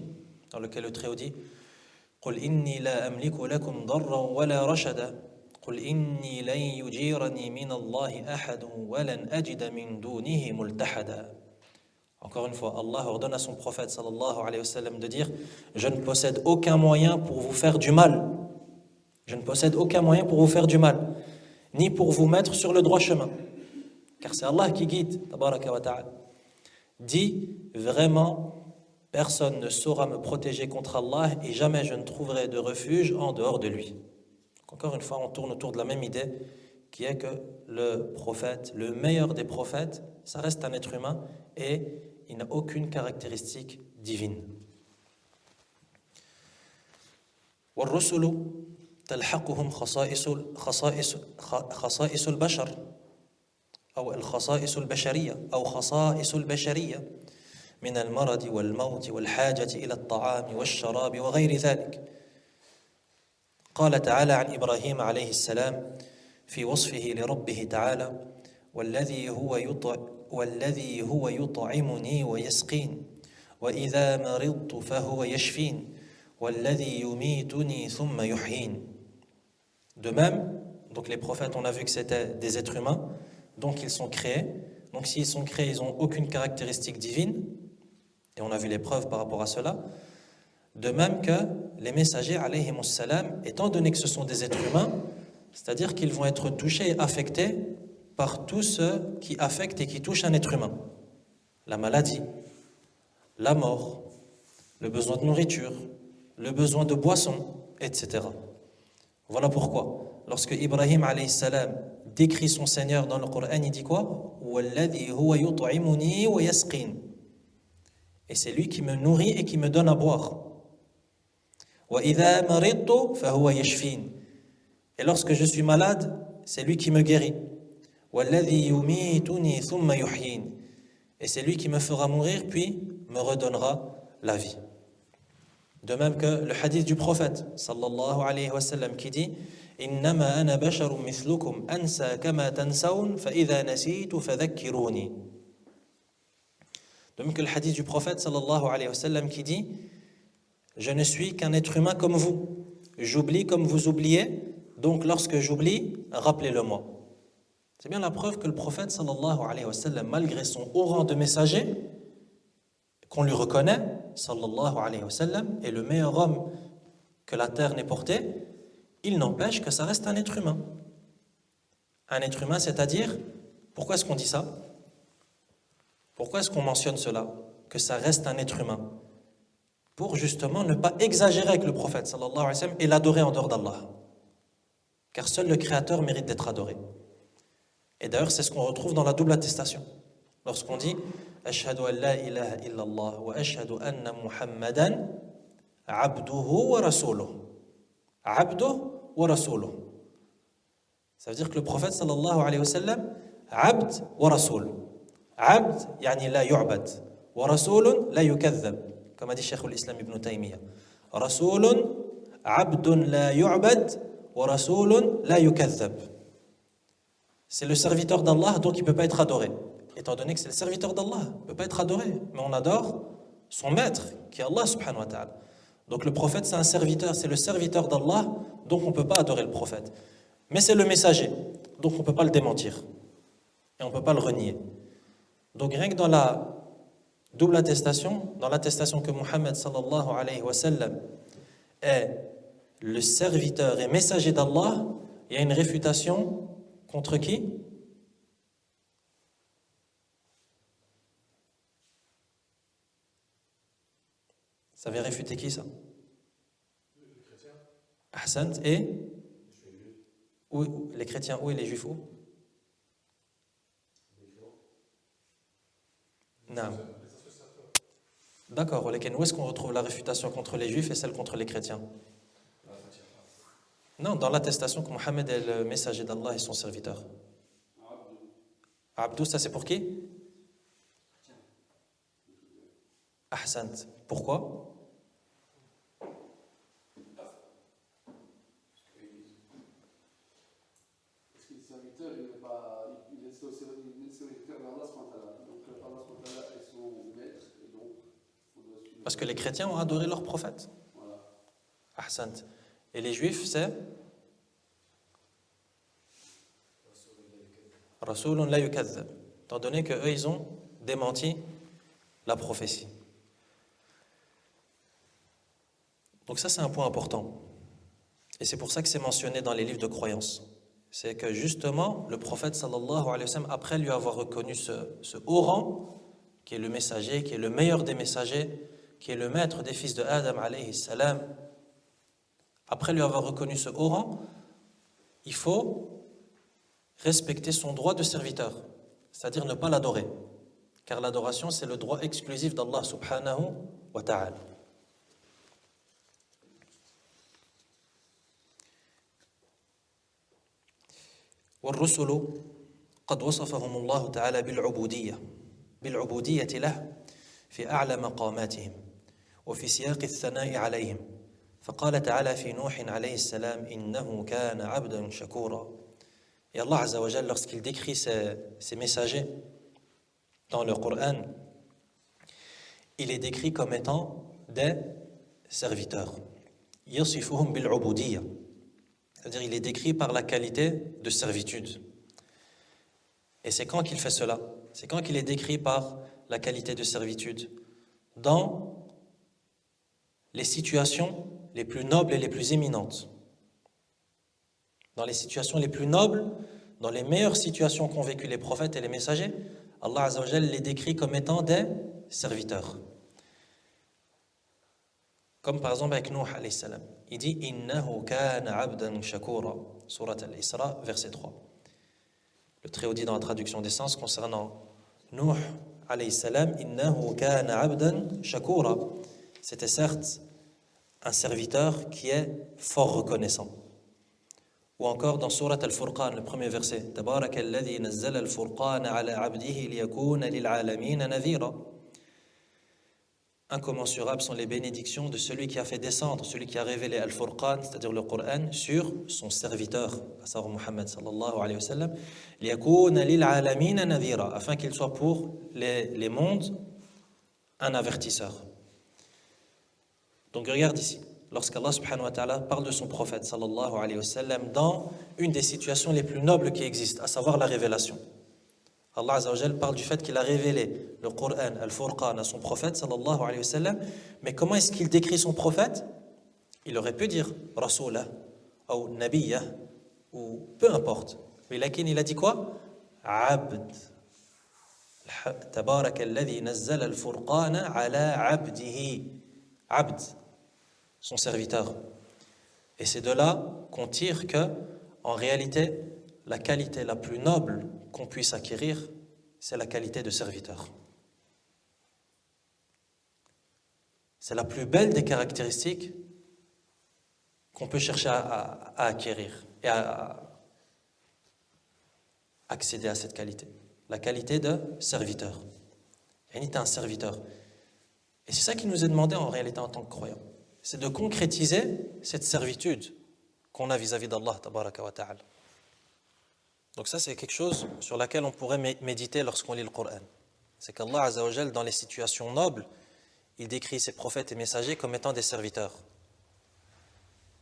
dans lequel le Très-Haut dit قُلْ إِنِّي لَا أَمْلِكُ لَكُمْ ضَرًّا وَلَا رَشَدًا قُلْ إِنِّي لَنْ يُجِيرَنِي مِنَ اللَّهِ أَحَدٌ وَلَنْ أَجِدَ مِنْ دُونِهِ مُلْتَحَدًا. Encore une fois, Allah ordonne à son prophète sallallahu alayhi wa sallam de dire « Je ne possède aucun moyen pour vous faire du mal. Je ne possède aucun moyen pour vous faire du mal, ni pour vous mettre sur le droit chemin. » Car c'est Allah qui guide, tabaraka wa ta'ala. Dit vraiment, personne ne saura me protéger contre Allah et jamais je ne trouverai de refuge en dehors de lui. Donc encore une fois, on tourne autour de la même idée qui est que le prophète, le meilleur des prophètes, ça reste un être humain et il n'a aucune caractéristique divine. والرسل تلحقهم خصائص البشر أو الخصائص البشرية أو خصائص البشرية من المرض والموت والحاجة إلى الطعام والشراب وغير ذلك. قال تعالى عن إبراهيم عليه السلام في وصفه لربه تعالى والذي هو يطعمني ويسقين وإذا مرضت فهو يشفين والذي يميتني ثم يحيين. De même, donc les prophètes, on a vu que c'était des êtres humains, donc ils sont créés. Donc s'ils sont créés, ils n'ont aucune caractéristique divine, et on a vu les preuves par rapport à cela. De même que les messagers, alayhimus salam, étant donné que ce sont des êtres humains, c'est-à-dire qu'ils vont être touchés et affectés par tout ce qui affecte et qui touche un être humain. La maladie, la mort, le besoin de nourriture, le besoin de boisson, etc. Voilà pourquoi, lorsque Ibrahim alayhi salam décrit son Seigneur dans le Coran, il dit quoi? وَالَّذِي هُوَ يُطْعِمُنِي وَيَسْقِينِ. Et c'est lui qui me nourrit et qui me donne à boire. وَإِذَا مَرِضْتُ فَهُوَ يَشْفِينِ. Et lorsque je suis malade, c'est lui qui me guérit. وَالَّذِي يُمِيتُنِي ثُمَّ يُحْيِينِ. Et c'est lui qui me fera mourir puis me redonnera la vie. De même que le hadith du prophète sallallahu alayhi wa sallam qui dit innama ana basharun mithlukum ansa kama tansaun fa idha nasitu fadhakkiruni. De même que le hadith du prophète sallallahu alayhi wa sallam qui dit je ne suis qu'un être humain comme vous, j'oublie comme vous oubliez, donc lorsque j'oublie, rappelez-le-moi. C'est bien la preuve que le prophète sallallahu alayhi wa sallam, malgré son haut rang de messager, qu'on lui reconnaît, sallallahu alayhi wa sallam, est le meilleur homme que la terre n'ait porté, il n'empêche que ça reste un être humain. Un être humain, c'est-à-dire, pourquoi est-ce qu'on dit ça? Pourquoi est-ce qu'on mentionne cela? Que ça reste un être humain? Pour justement ne pas exagérer avec le prophète, sallallahu alayhi wa sallam, et l'adorer en dehors d'Allah. Car seul le Créateur mérite d'être adoré. Et d'ailleurs, c'est ce qu'on retrouve dans la double attestation. Lorsqu'on dit Ashhadu an la ilaha illallah wa ashhadu anna Muhammadan abduhu wa rasuluh. Abduhu wa rasuluh. Ça veut dire que le prophète sallallahu alayhi wa sallam, abd wa rasul. Abd, yani la yu'bad. Wa rasulun la yukadhab. Comme a dit Cheikh l'Islam ibn Taymiyyah. Rasulun abdun la yu'bad wa rasulun la yukadhab. C'est le serviteur d'Allah, donc il ne peut pas être adoré. Étant donné que c'est le serviteur d'Allah, il ne peut pas être adoré. Mais on adore son maître, qui est Allah subhanahu wa ta'ala. Donc le prophète, c'est un serviteur, c'est le serviteur d'Allah, donc on ne peut pas adorer le prophète. Mais c'est le messager, donc on ne peut pas le démentir. Et on ne peut pas le renier. Donc rien que dans la double attestation, dans l'attestation que Muhammad sallallahu alayhi wa sallam est le serviteur et messager d'Allah, il y a une réfutation contre qui? Ça vient réfuter qui ça? Ahsant et où, les chrétiens où et les juifs où? Non. D'accord, où est-ce qu'on retrouve la réfutation contre les juifs et celle contre les chrétiens? Non, dans l'attestation que Mohammed est le messager d'Allah et son serviteur. Abdou, ça c'est pour qui? Ahsant. Pourquoi? Parce qu'il est serviteur, il est serviteur d'Allah SWT. Donc Allah SWT est son maître, et donc on doit suivre. Parce que les chrétiens ont adoré leur prophète. Voilà. Ahsant. Et les juifs, c'est Rasoulun la yukadhab. Étant donné qu'eux, ils ont démenti la prophétie. Donc ça, c'est un point important. Et c'est pour ça que c'est mentionné dans les livres de croyance. C'est que justement, le prophète sallallahu alayhi wa sallam, après lui avoir reconnu ce haut rang, qui est le messager, qui est le meilleur des messagers, qui est le maître des fils de Adam alayhi salam, après lui avoir reconnu ce haut rang, il faut respecter son droit de serviteur, c'est-à-dire ne pas l'adorer. Car l'adoration, c'est le droit exclusif d'Allah subhanahu wa ta'ala. والرسل قد وصفهم الله تعالى بالعبودية له في أعلى مقاماتهم وفي سياق الثناء عليهم فقال تعالى في نوح عليه السلام إنه كان عبدا شكورا. Et Allah Azza wa Jalla, lorsqu'il décrit ses messagers dans le Coran, il est décrit comme étant des serviteurs. يصفهم بالعبودية. C'est-à-dire, il est décrit par la qualité de servitude. Et c'est quand qu'il fait cela? C'est quand qu'il est décrit par la qualité de servitude? Dans les situations les plus nobles et les plus éminentes. Dans les situations les plus nobles, dans les meilleures situations qu'ont vécues les prophètes et les messagers, Allah Azza wa Jalla les décrit comme étant des serviteurs. Comme par exemple avec Nuh alayhi salam. Il dit Innahu kana abdan shakura. Surat al-Isra, verset 3. Le Très-Haut dit dans la traduction des sens concernant Nuh alayhi salam Innahu kana abdan shakura. C'était certes un serviteur qui est fort reconnaissant. Ou encore dans Surat al-Furqan, le premier verset Tabaraka alladhi nazzala al-furqana ala abdihi liyakuna lil'alamina nadhira. Incommensurables sont les bénédictions de celui qui a fait descendre, celui qui a révélé Al-Furqan, c'est-à-dire le Coran, sur son serviteur, à savoir Muhammad sallallahu alayhi wa sallam, liyakuna lil'alamina nadhira, afin qu'il soit pour les mondes un avertisseur. Donc regarde ici, lorsqu'Allah subhanahu wa ta'ala parle de son prophète sallallahu alayhi wa sallam dans une des situations les plus nobles qui existent, à savoir la révélation. Allah Azza wa Jalla parle du fait qu'il a révélé le Coran, Al-Furqan, à son prophète sallallahu alayhi wa sallam. Mais comment est-ce qu'il décrit son prophète? Il aurait pu dire Rasulah ou Nabiyah ou peu importe. Mais il a dit quoi? Abd. Tabaraka alladhi nazzala al-furqana ala abdihi. Abd, son serviteur. Et c'est de là qu'on tire que, en réalité, la qualité la plus noble qu'on puisse acquérir, c'est la qualité de serviteur. C'est la plus belle des caractéristiques qu'on peut chercher à acquérir et à accéder à cette qualité. La qualité de serviteur. Il est un serviteur. Et c'est ça qui nous est demandé en réalité en tant que croyants. C'est de concrétiser cette servitude qu'on a vis-à-vis d'Allah tabaraka wa ta'ala. Donc ça, c'est quelque chose sur laquelle on pourrait méditer lorsqu'on lit le Coran. C'est qu'Allah Azza wa Jal, dans les situations nobles, il décrit ses prophètes et messagers comme étant des serviteurs.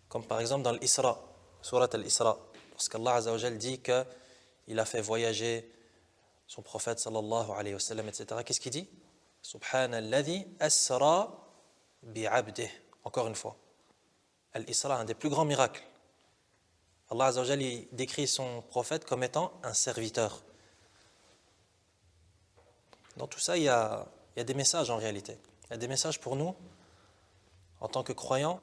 Comme par exemple dans l'Isra, Surat al-Isra, lorsqu'Allah Azza wa Jal dit qu'il a fait voyager son prophète sallallahu alayhi wa sallam, etc. Qu'est-ce qu'il dit? Subhanalladhi asra bi'abdih. Encore une fois. Al-Isra, un des plus grands miracles. Allah Azza wa Jalla décrit son prophète comme étant un serviteur. Dans tout ça, il y a des messages en réalité. Il y a des messages pour nous en tant que croyants,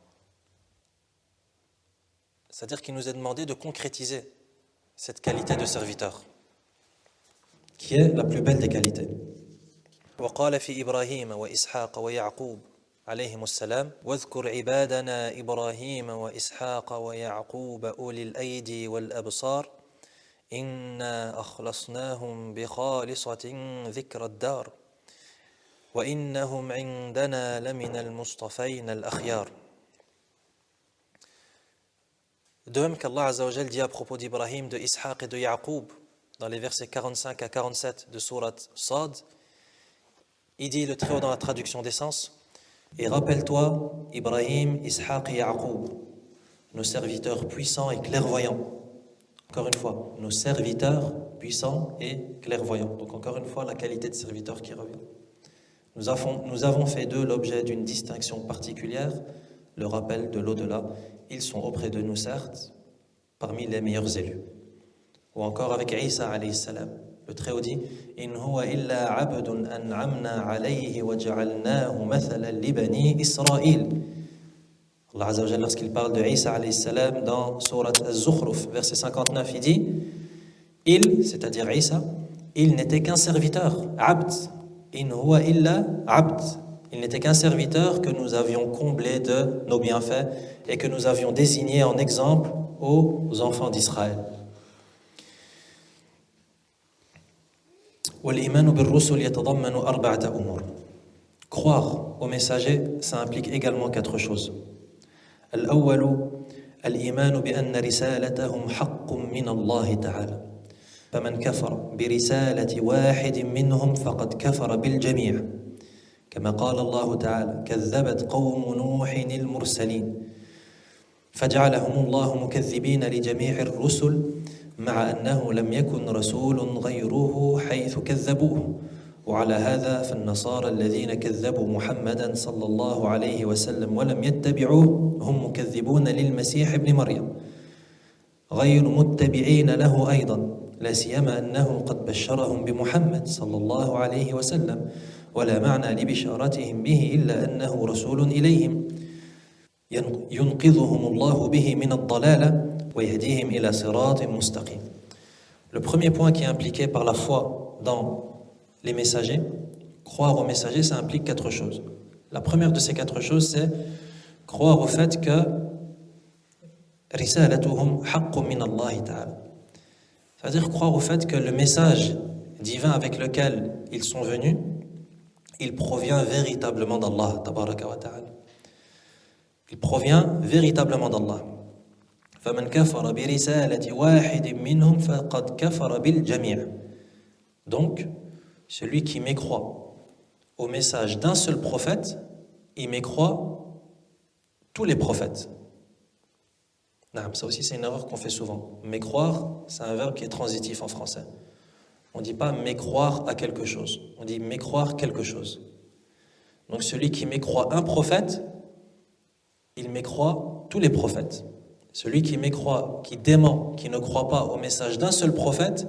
c'est-à-dire qu'il nous est demandé de concrétiser cette qualité de serviteur, qui est la plus belle des qualités. وقال في إبراهيم وإسحاق ويعقوب عليهم السلام واذكر عبادنا إبراهيم وإسحاق ويعقوب أولي الأيدي والأبصار إنا أخلصناهم بخالصة ذكر الدار وإنهم عندنا لمن المصطفين الأخيار. De même qu'Allah Azza wa Jal dit à propos d'Ibrahim, de Ishaq et de Yaqub, dans les versets 45 à 47 de sourate Sad, il dit le très haut dans la traduction des sens, et rappelle-toi Ibrahim, Ishaq et Yaqub, nos serviteurs puissants et clairvoyants. Encore une fois, nos serviteurs puissants et clairvoyants. Donc encore une fois, la qualité de serviteur qui revient. Nous avons fait d'eux l'objet d'une distinction particulière, le rappel de l'au-delà. Ils sont auprès de nous, certes, parmi les meilleurs élus. Ou encore avec Isa alayhi salam. Le Très-Haut dit In huwa illa abdun an'amna alayhi wa ja'alnahu mathalan li bani Israël. Allah Azza wa Jalla, lorsqu'il parle de Isa alayhi salam dans Surat Az-Zukhruf, verset 59, il dit il, c'est-à-dire Isa, il n'était qu'un serviteur, abd. In huwa illa abd. Il n'était qu'un serviteur que nous avions comblé de nos bienfaits et que nous avions désigné en exemple aux enfants d'Israël. Croire aux messagers, ça implique également 4 choses. الأول الإيمان بأن رسالتهم حق من الله تعالى فمن كفر برسالة واحد منهم فقد كفر بالجميع كما قال الله تعالى كذبت قوم نوح المرسلين فجعلهم الله مكذبين لجميع الرسل مع أنه لم يكن رسول غيره حيث كذبوه وعلى هذا فالنصارى الذين كذبوا محمدا صلى الله عليه وسلم ولم يتبعوه هم مكذبون للمسيح ابن مريم غير متبعين له أيضا لا سيما أنه قد بشرهم بمحمد صلى الله عليه وسلم ولا معنى لبشارتهم به إلا أنه رسول إليهم ينقذهم الله به من الضلالة ويهديهم إلى صراط مستقيم. Le premier point qui est impliqué par la foi dans les messagers, croire aux messagers, ça implique 4 choses. La première de ces 4 choses, c'est croire au fait que risalatuhum haqqun min Allah ta'ala. C'est-à-dire croire au fait que le message divin avec lequel ils sont venus, il provient véritablement d'Allah tabaraka wa ta'ala. Il provient véritablement d'Allah. فَمَنْ كَفَرَ بِرِسَالَةِ وَاحِدٍ مِّنْهُمْ فَقَدْ كَفَرَ بِالْجَمِيعِ. Donc, celui qui mécroit au message d'un seul prophète, il mécroit tous les prophètes. Ça aussi, c'est une erreur qu'on fait souvent. Mécroire, c'est un verbe qui est transitif en français. On ne dit pas mécroire à quelque chose. On dit mécroire quelque chose. Donc celui qui mécroit un prophète, il mécroit tous les prophètes. Celui qui mécroit, qui dément, qui ne croit pas au message d'un seul prophète,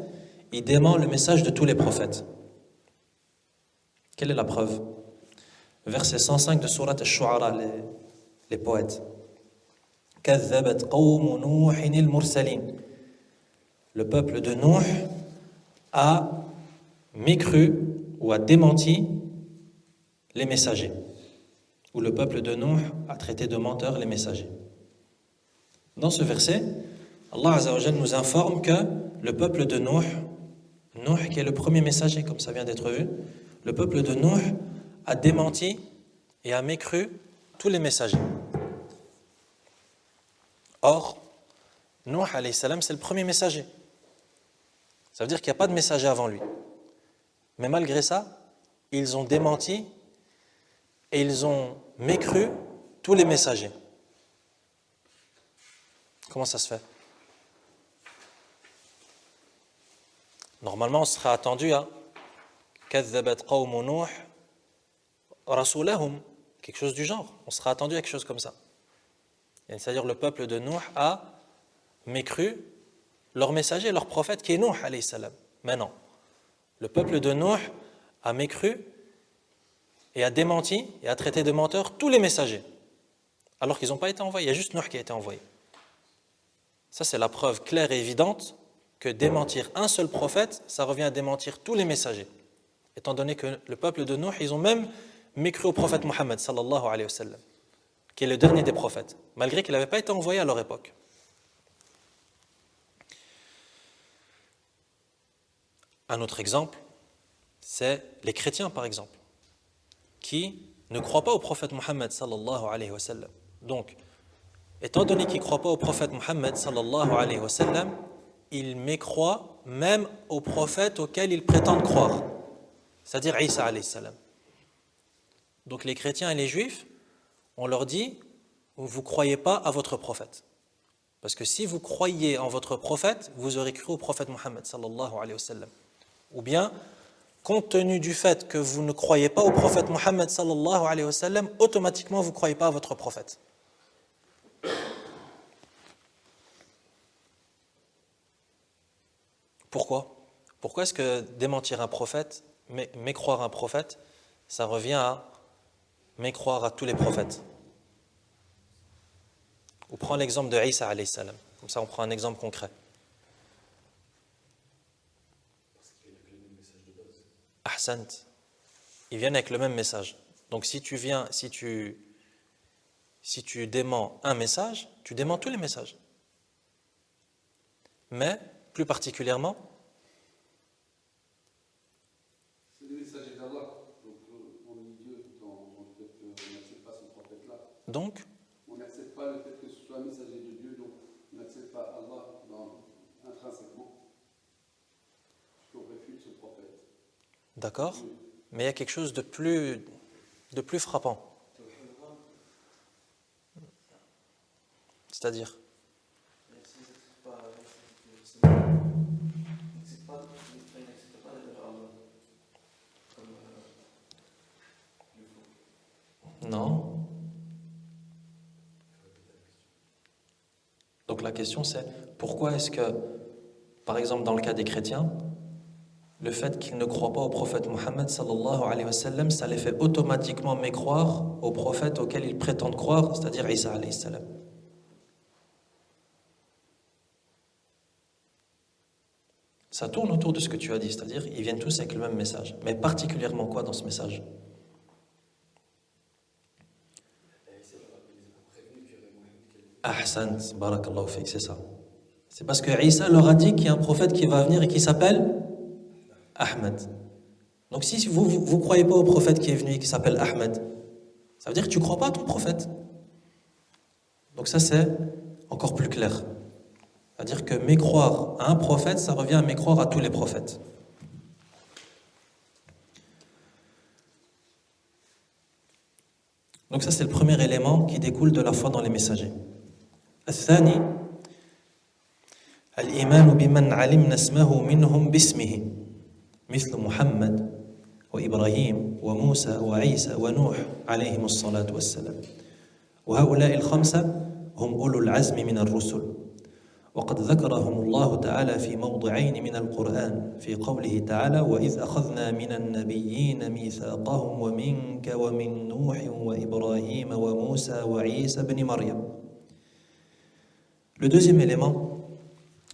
il dément le message de tous les prophètes. Quelle est la preuve? Verset 105 de Surat Ash-Shu'ara, les poètes. كذبت قوم نوح المرسلين. Le peuple de Nuh a mécru ou a démenti les messagers. Ou le peuple de Nuh a traité de menteurs les messagers. Dans ce verset, Allah Azza wa Jalla nous informe que le peuple de Nuh qui est le premier messager, comme ça vient d'être vu, le peuple de Nuh a démenti et a mécru tous les messagers. Or, Nuh alayhi salam, c'est le premier messager. Ça veut dire qu'il n'y a pas de messager avant lui. Mais malgré ça, ils ont démenti et ils ont mécru tous les messagers. Comment ça se fait? Normalement, on serait attendu à كذبت قوم نوح رسولهم, quelque chose du genre. On serait attendu à quelque chose comme ça. C'est-à-dire le peuple de Nuh a mécru leur messager, leur prophète qui est Nuh alayhi salam. Mais non. Le peuple de Nuh a mécru et a démenti et a traité de menteurs tous les messagers. alors qu'ils n'ont pas été envoyés. Il y a juste Nuh qui a été envoyé. Ça, c'est la preuve claire et évidente que démentir un seul prophète, ça revient à démentir tous les messagers. Étant donné que le peuple de Nuh, ils ont même mécru au prophète Mohammed, sallallahu alayhi wa sallam, qui est le dernier des prophètes, malgré qu'il n'avait pas été envoyé à leur époque. Un autre exemple, c'est les chrétiens, par exemple, qui ne croient pas au prophète Mohammed, sallallahu alayhi wa sallam. Donc, étant donné qu'ils ne croient pas au prophète Mohammed, sallallahu alayhi wa sallam, ils mécroient même au prophète auquel ils prétendent croire, c'est-à-dire Isa alayhi salam. Donc les chrétiens et les juifs, on leur dit, vous ne croyez pas à votre prophète. Parce que si vous croyez en votre prophète, vous aurez cru au prophète Mohammed, sallallahu alayhi wa sallam. Ou bien, compte tenu du fait que vous ne croyez pas au prophète Mohammed, sallallahu alayhi wa sallam, automatiquement vous ne croyez pas à votre prophète. Pourquoi ? Pourquoi est-ce que démentir un prophète, mécroire un prophète, ça revient à mécroire à tous les prophètes ? Ou prends l'exemple de Isa alayhi salam. Comme ça, on prend un exemple concret. Ahsant. Ils viennent avec le même message. Donc si tu déments un message, tu déments tous les messages. Mais, plus particulièrement, c'est des messagers d'Allah. Donc on dit Dieu dans le fait qu'on n'accepte pas ce prophète-là. donc, On n'accepte pas le fait que ce soit un messager de Dieu, donc on n'accepte pas Allah intrinsèquement. Puisqu'on réfute ce prophète. d'accord, mais il y a quelque chose de plus frappant. C'est-à-dire, non. Donc la question c'est, pourquoi est-ce que, par exemple dans le cas des chrétiens, le fait qu'ils ne croient pas au prophète Mohammed sallallahu alayhi wa sallam, ça les fait automatiquement mécroire au prophète auquel ils prétendent croire, c'est-à-dire Isa alayhi salam. Ça tourne autour de ce que tu as dit, c'est-à-dire ils viennent tous avec le même message. Mais particulièrement quoi dans ce message ? Ahsant, barakallahu fik, c'est ça. C'est parce que Isa leur a dit qu'il y a un prophète qui va venir et qui s'appelle Ahmed. Donc si vous ne croyez pas au prophète qui est venu et qui s'appelle Ahmed, ça veut dire que tu ne crois pas à ton prophète. Donc ça c'est encore plus clair. C'est-à-dire que mécroire à un prophète, ça revient à mécroire à tous les prophètes. Donc ça c'est le premier élément qui découle de la foi dans les messagers. الثاني الإيمان بمن علمنا اسمه منهم باسمه مثل محمد وإبراهيم وموسى وعيسى ونوح عليهم الصلاة والسلام وهؤلاء الخمسة هم أولو العزم من الرسل وقد ذكرهم الله تعالى في موضعين من القرآن في قوله تعالى وإذ أخذنا من النبيين ميثاقهم ومنك ومن نوح وإبراهيم وموسى وعيسى بن مريم. Le deuxième élément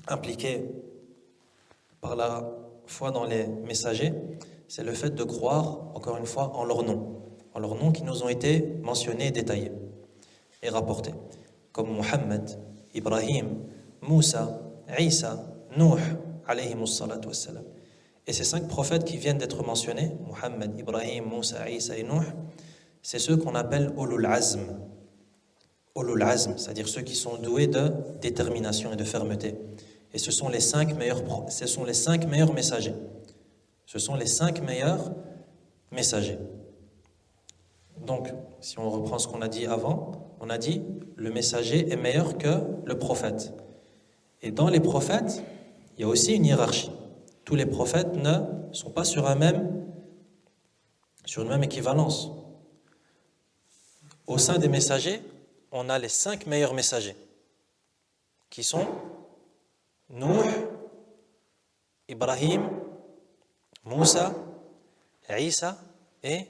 impliqué par la foi dans les messagers, c'est le fait de croire, encore une fois, en leurs noms qui nous ont été mentionnés, détaillés et rapportés, comme Muhammad, Ibrahim, Moussa, Isa, Nuh, alayhimus salatu wassalam. Et ces 5 prophètes qui viennent d'être mentionnés, Muhammad, Ibrahim, Moussa, Isa et Nuh, c'est ceux qu'on appelle Ulul Azm. Ulul Azm, c'est-à-dire ceux qui sont doués de détermination et de fermeté. Et ce sont les 5 meilleurs messagers. Ce sont les 5 meilleurs messagers. Donc, si on reprend ce qu'on a dit avant, on a dit le messager est meilleur que le prophète. Et dans les prophètes, il y a aussi une hiérarchie. Tous les prophètes ne sont pas sur une même équivalence. Au sein des messagers, on a les 5 meilleurs messagers, qui sont Nuh, Ibrahim, Moussa, Isa et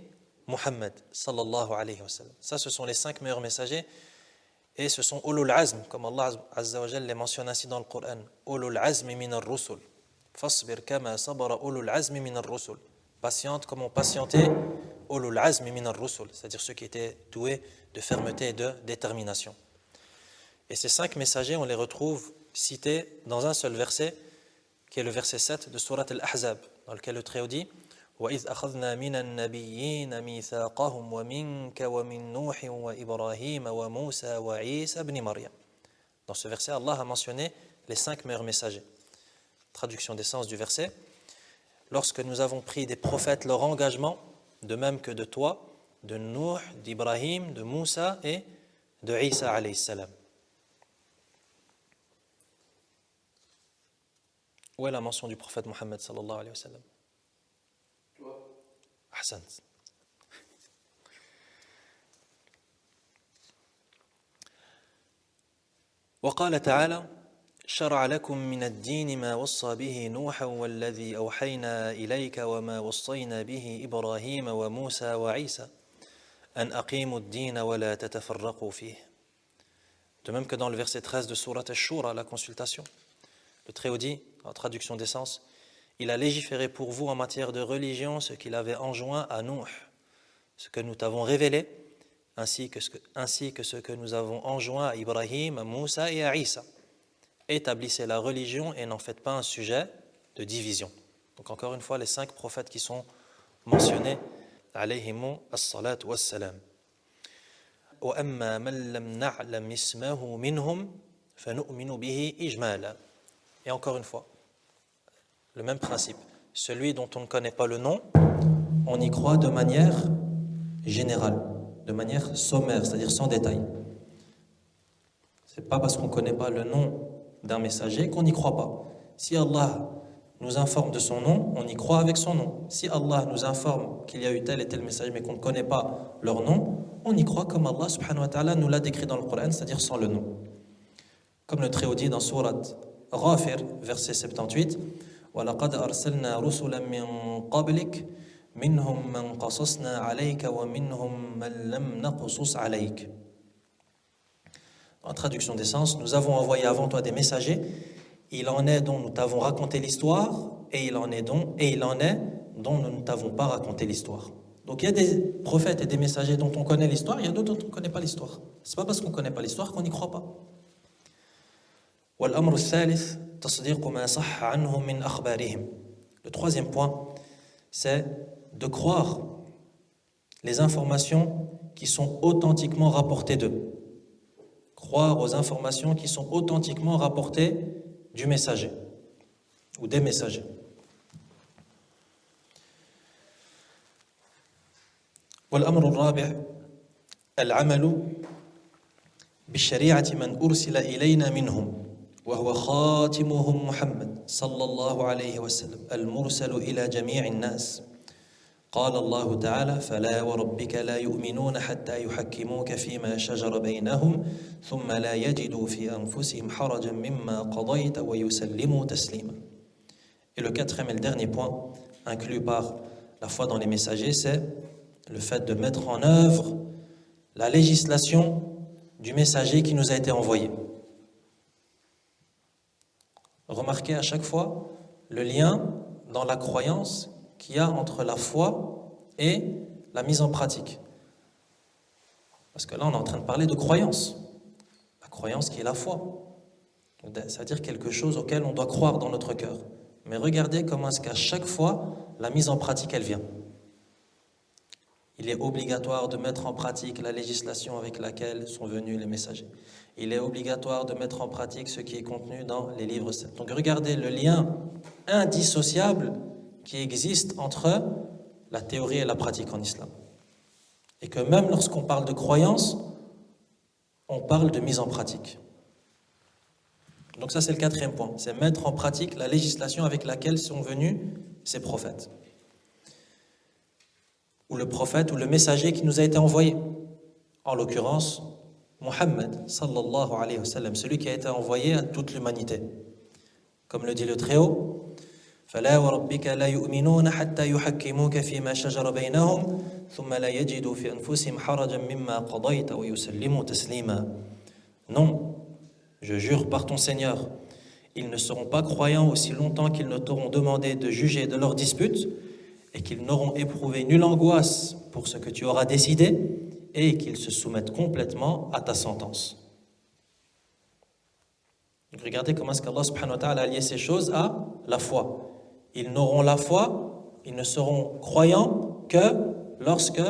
Muhammad, sallallahu alayhi wa sallam. Ça, ce sont les 5 meilleurs messagers Et ce sont ulul azm, comme Allah Azza wa Jalla les mentionne ainsi dans le Coran. Ulul azmi min ar-rusul. Fasbir kama sabara ulul azmi min ar-rusul. Patiente comme ont patienté ulul azmi min ar-rusul, c'est-à-dire ceux qui étaient doués de fermeté et de détermination. Et ces 5 messagers, on les retrouve cités dans un seul verset, qui est le verset 7 de Sourate Al-Ahzab, dans lequel le Très-Haut dit وَإِذْ أَخَذْنَا مِنَ النَّبِيِّينَ مِيثَاقَهُمْ وَمِنْكَ وَمِنْ نُوحٍ وَإِبْرَاهِيمَ وَمُوسَى وَعِيسَى بْنِ مَرْيَمَ. Dans ce verset, Allah a mentionné les 5 meilleurs messagers. Traduction des sens du verset. Lorsque nous avons pris des prophètes leur engagement, de même que de toi, de Nuh, d'Ibrahim, de Moussa et de Isa alayhi salam. Où est la mention du prophète Mohammed sallallahu alayhi wa sallam? Ahsant. وقال تعالى شرع لكم من الدين ما وصى به نوحا والذي أوحينا إليك وما وصينا به إبراهيم وموسى وعيسى أن أقيموا الدين ولا تتفرقوا فيه. De même que dans le verset 13 de Sourate Ash-Shura, la consultation, le Très-Haut dit, en traduction des sens, il a légiféré pour vous en matière de religion ce qu'il avait enjoint à Nuh, ce que nous t'avons révélé, ainsi que ce que nous avons enjoint à Ibrahim, à Moussa et à Isa. Établissez la religion et n'en faites pas un sujet de division. Donc encore une fois, les 5 prophètes qui sont mentionnés, alayhimu as-salatu was-salam. وَأَمَّا مَنْ لَمْ نَعْلَمْ اسْمَهُ مِنْهُمْ فَنُؤْمِنُ بِهِ إِجْمَالًا. Et encore une fois, le même principe. Celui dont on ne connaît pas le nom, on y croit de manière générale, de manière sommaire, c'est-à-dire sans détail. Ce n'est pas parce qu'on ne connaît pas le nom d'un messager qu'on n'y croit pas. Si Allah nous informe de son nom, on y croit avec son nom. Si Allah nous informe qu'il y a eu tel et tel message mais qu'on ne connaît pas leur nom, on y croit comme Allah subhanahu wa ta'ala nous l'a décrit dans le Coran, c'est-à-dire sans le nom. Comme le Très-Haut dit dans Sourate Ghafir, verset 78, وَلَقَدْ أَرْسَلْنَا رُسُلًا مِّن قَبْلِكَ مِنْهُمْ مَنْ قَصَصْنَا عَلَيْكَ وَمِنْهُمْ مَنْ لَمْ نَقْصُصْ عَلَيْكَ. En traduction des sens, nous avons envoyé avant toi des messagers, il en est dont nous t'avons raconté l'histoire, et il en est dont nous ne t'avons pas raconté l'histoire. Donc il y a des prophètes et des messagers dont on connaît l'histoire, il y a d'autres dont on ne connaît pas l'histoire. Ce n'est pas parce qu'on ne connaît pas l'histoire qu'on n'y croit pas. والأمر الثالث تصديق ما صح عنهم من أخبارهم. Le troisième point, c'est de croire les informations qui sont authentiquement rapportées d'eux. Croire aux informations qui sont authentiquement rapportées du messager ou des messagers. والأمر الرابع العمل بالشريعة من أرسل إلينا منهم وهو خاتمهم محمد صلى الله عليه وسلم المرسل إلى جميع الناس. قال الله تعالى فلا وربك لا يؤمنون حتى يحكموك فيما شجر بينهم ثم لا يجدوا في أنفسهم حرجا مما قضيت ويسلموا تسليما. Et le quatrième et le dernier point, inclus par la foi dans les messagers, c'est le fait de mettre en œuvre la législation du messager qui nous a été envoyé. Remarquez à chaque fois le lien dans la croyance qu'il y a entre la foi et la mise en pratique. Parce que là, on est en train de parler de croyance. La croyance qui est la foi. C'est-à-dire quelque chose auquel on doit croire dans notre cœur. Mais regardez comment est-ce qu'à chaque fois, la mise en pratique, elle vient. Il est obligatoire de mettre en pratique la législation avec laquelle sont venus les messagers. Il est obligatoire de mettre en pratique ce qui est contenu dans les livres saints. Donc regardez le lien indissociable qui existe entre la théorie et la pratique en islam. Et que même lorsqu'on parle de croyance, on parle de mise en pratique. Donc ça c'est le quatrième point, c'est mettre en pratique la législation avec laquelle sont venus ces prophètes. Ou le prophète ou le messager qui nous a été envoyé. En l'occurrence, Muhammad sallallahu alayhi wa sallam, celui qui a été envoyé à toute l'humanité. Comme le dit le Très-Haut, فَلَا وَرَبِّكَ لَا يُؤْمِنُونَ حَتَّى يُحَكِّمُوكَ فِي مَا شَجَرَ بَيْنَهُمْ ثُمَّ لَا يَجِدُوا فِي أَنفُسِهِمْ حَرَجًا مِمَّا قَضَيْتَ وَيُسَلِّمُوا تَسْلِيمًا. Non, je jure par ton Seigneur, ils ne seront pas croyants aussi longtemps qu'ils ne t'auront demandé de juger de leurs disputes et qu'ils n'auront éprouvé nulle angoisse pour ce que tu auras décidé et qu'ils se soumettent complètement à ta sentence. Donc regardez comment est-ce qu'Allah subhanahu wa ta'ala a lié ces choses à la foi. Ils n'auront la foi, ils ne seront croyants que lorsque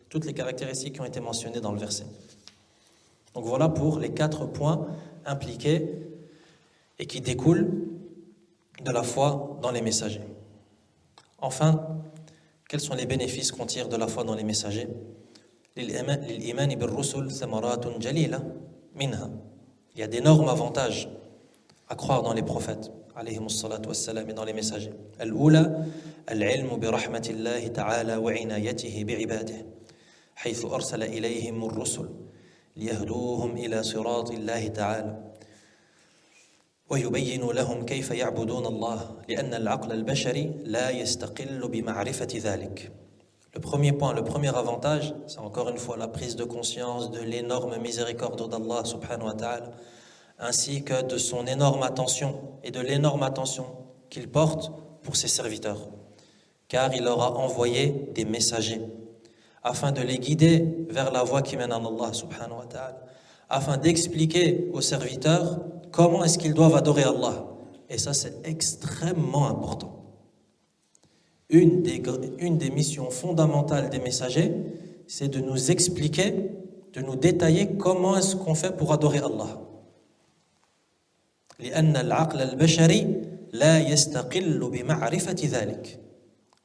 toutes les caractéristiques qui ont été mentionnées dans le verset. Donc voilà pour les 4 points impliqués et qui découlent de la foi dans les messagers. Enfin, quels sont les bénéfices qu'on tire de la foi dans les messagers? للإيمان بالرسل ثمرات جليلة منها. Il y a d'énormes avantages à croire dans les prophètes عليهم الصلاة والسلام et dans les messagers. الأولى العلم برحمة الله تعالى وعنايته بعباده حيث أرسل إليهم الرسل ليهدوهم إلى صراط الله تعالى ويبين لهم كيف يعبدون الله لأن العقل البشري لا يستقل بمعرفة ذلك. Le premier point, le premier avantage, c'est encore une fois la prise de conscience de l'énorme miséricorde d'Allah subhanahu wa ta'ala, ainsi que de son énorme attention et de l'énorme attention qu'il porte pour ses serviteurs. Car il leur a envoyé des messagers, afin de les guider vers la voie qui mène à Allah subhanahu wa ta'ala, afin d'expliquer aux serviteurs comment est-ce qu'ils doivent adorer Allah. Et ça, c'est extrêmement important. Une des missions fondamentales des messagers, c'est de nous expliquer, de nous détailler comment est-ce qu'on fait pour adorer Allah. لأن العقل البشري لا يستقل بمعرفة ذلك.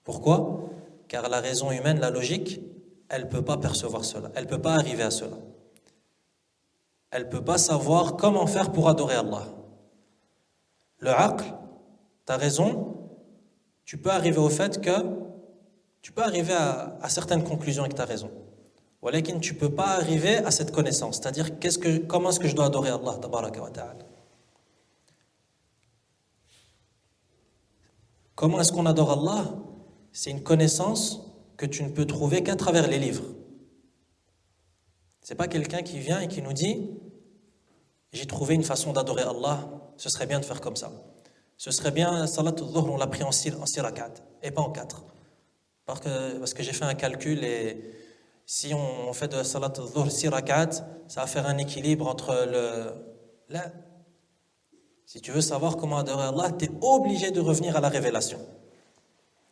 Pourquoi? Car la raison humaine, la logique, elle ne peut pas percevoir cela, elle ne peut pas arriver à cela. Elle ne peut pas savoir comment faire pour adorer Allah. Le aql, tu as raison, tu peux arriver au fait que tu peux arriver à certaines conclusions avec ta raison. Walakin, tu ne peux pas arriver à cette connaissance, c'est-à-dire comment est-ce que je dois adorer Allah tabaraka wa ta'ala. Comment est-ce qu'on adore Allah? C'est une connaissance que tu ne peux trouver qu'à travers les livres. C'est pas quelqu'un qui vient et qui nous dit j'ai trouvé une façon d'adorer Allah, ce serait bien de faire comme ça. Ce serait bien, salat al-dhuhr, on l'a pris en 6 rak'at et pas en 4. Parce que j'ai fait un calcul et si on fait de salat al-dhuhr 6 rak'at, ça va faire un équilibre entre Là, si tu veux savoir comment adorer Allah, tu es obligé de revenir à la révélation.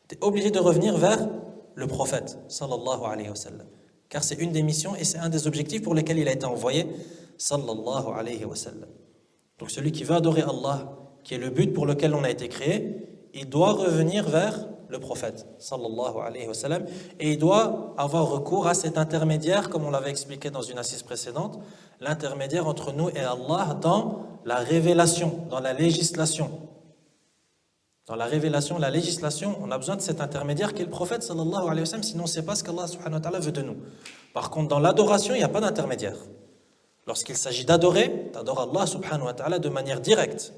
Tu es obligé de revenir vers le prophète, sallallahu alayhi wa sallam. Car c'est une des missions et c'est un des objectifs pour lesquels il a été envoyé, sallallahu alayhi wa sallam. Donc celui qui veut adorer Allah, qui est le but pour lequel on a été créé, il doit revenir vers le prophète, sallallahu alayhi wa sallam, et il doit avoir recours à cet intermédiaire, comme on l'avait expliqué dans une assise précédente, l'intermédiaire entre nous et Allah dans la révélation, dans la législation. Dans la révélation, la législation, on a besoin de cet intermédiaire qui est le prophète sallallahu alayhi wa sallam, sinon on ne sait pas ce qu'Allah subhanahu wa ta'ala veut de nous. Par contre, dans l'adoration, il n'y a pas d'intermédiaire. Lorsqu'il s'agit d'adorer, tu adores Allah subhanahu wa ta'ala de manière directe,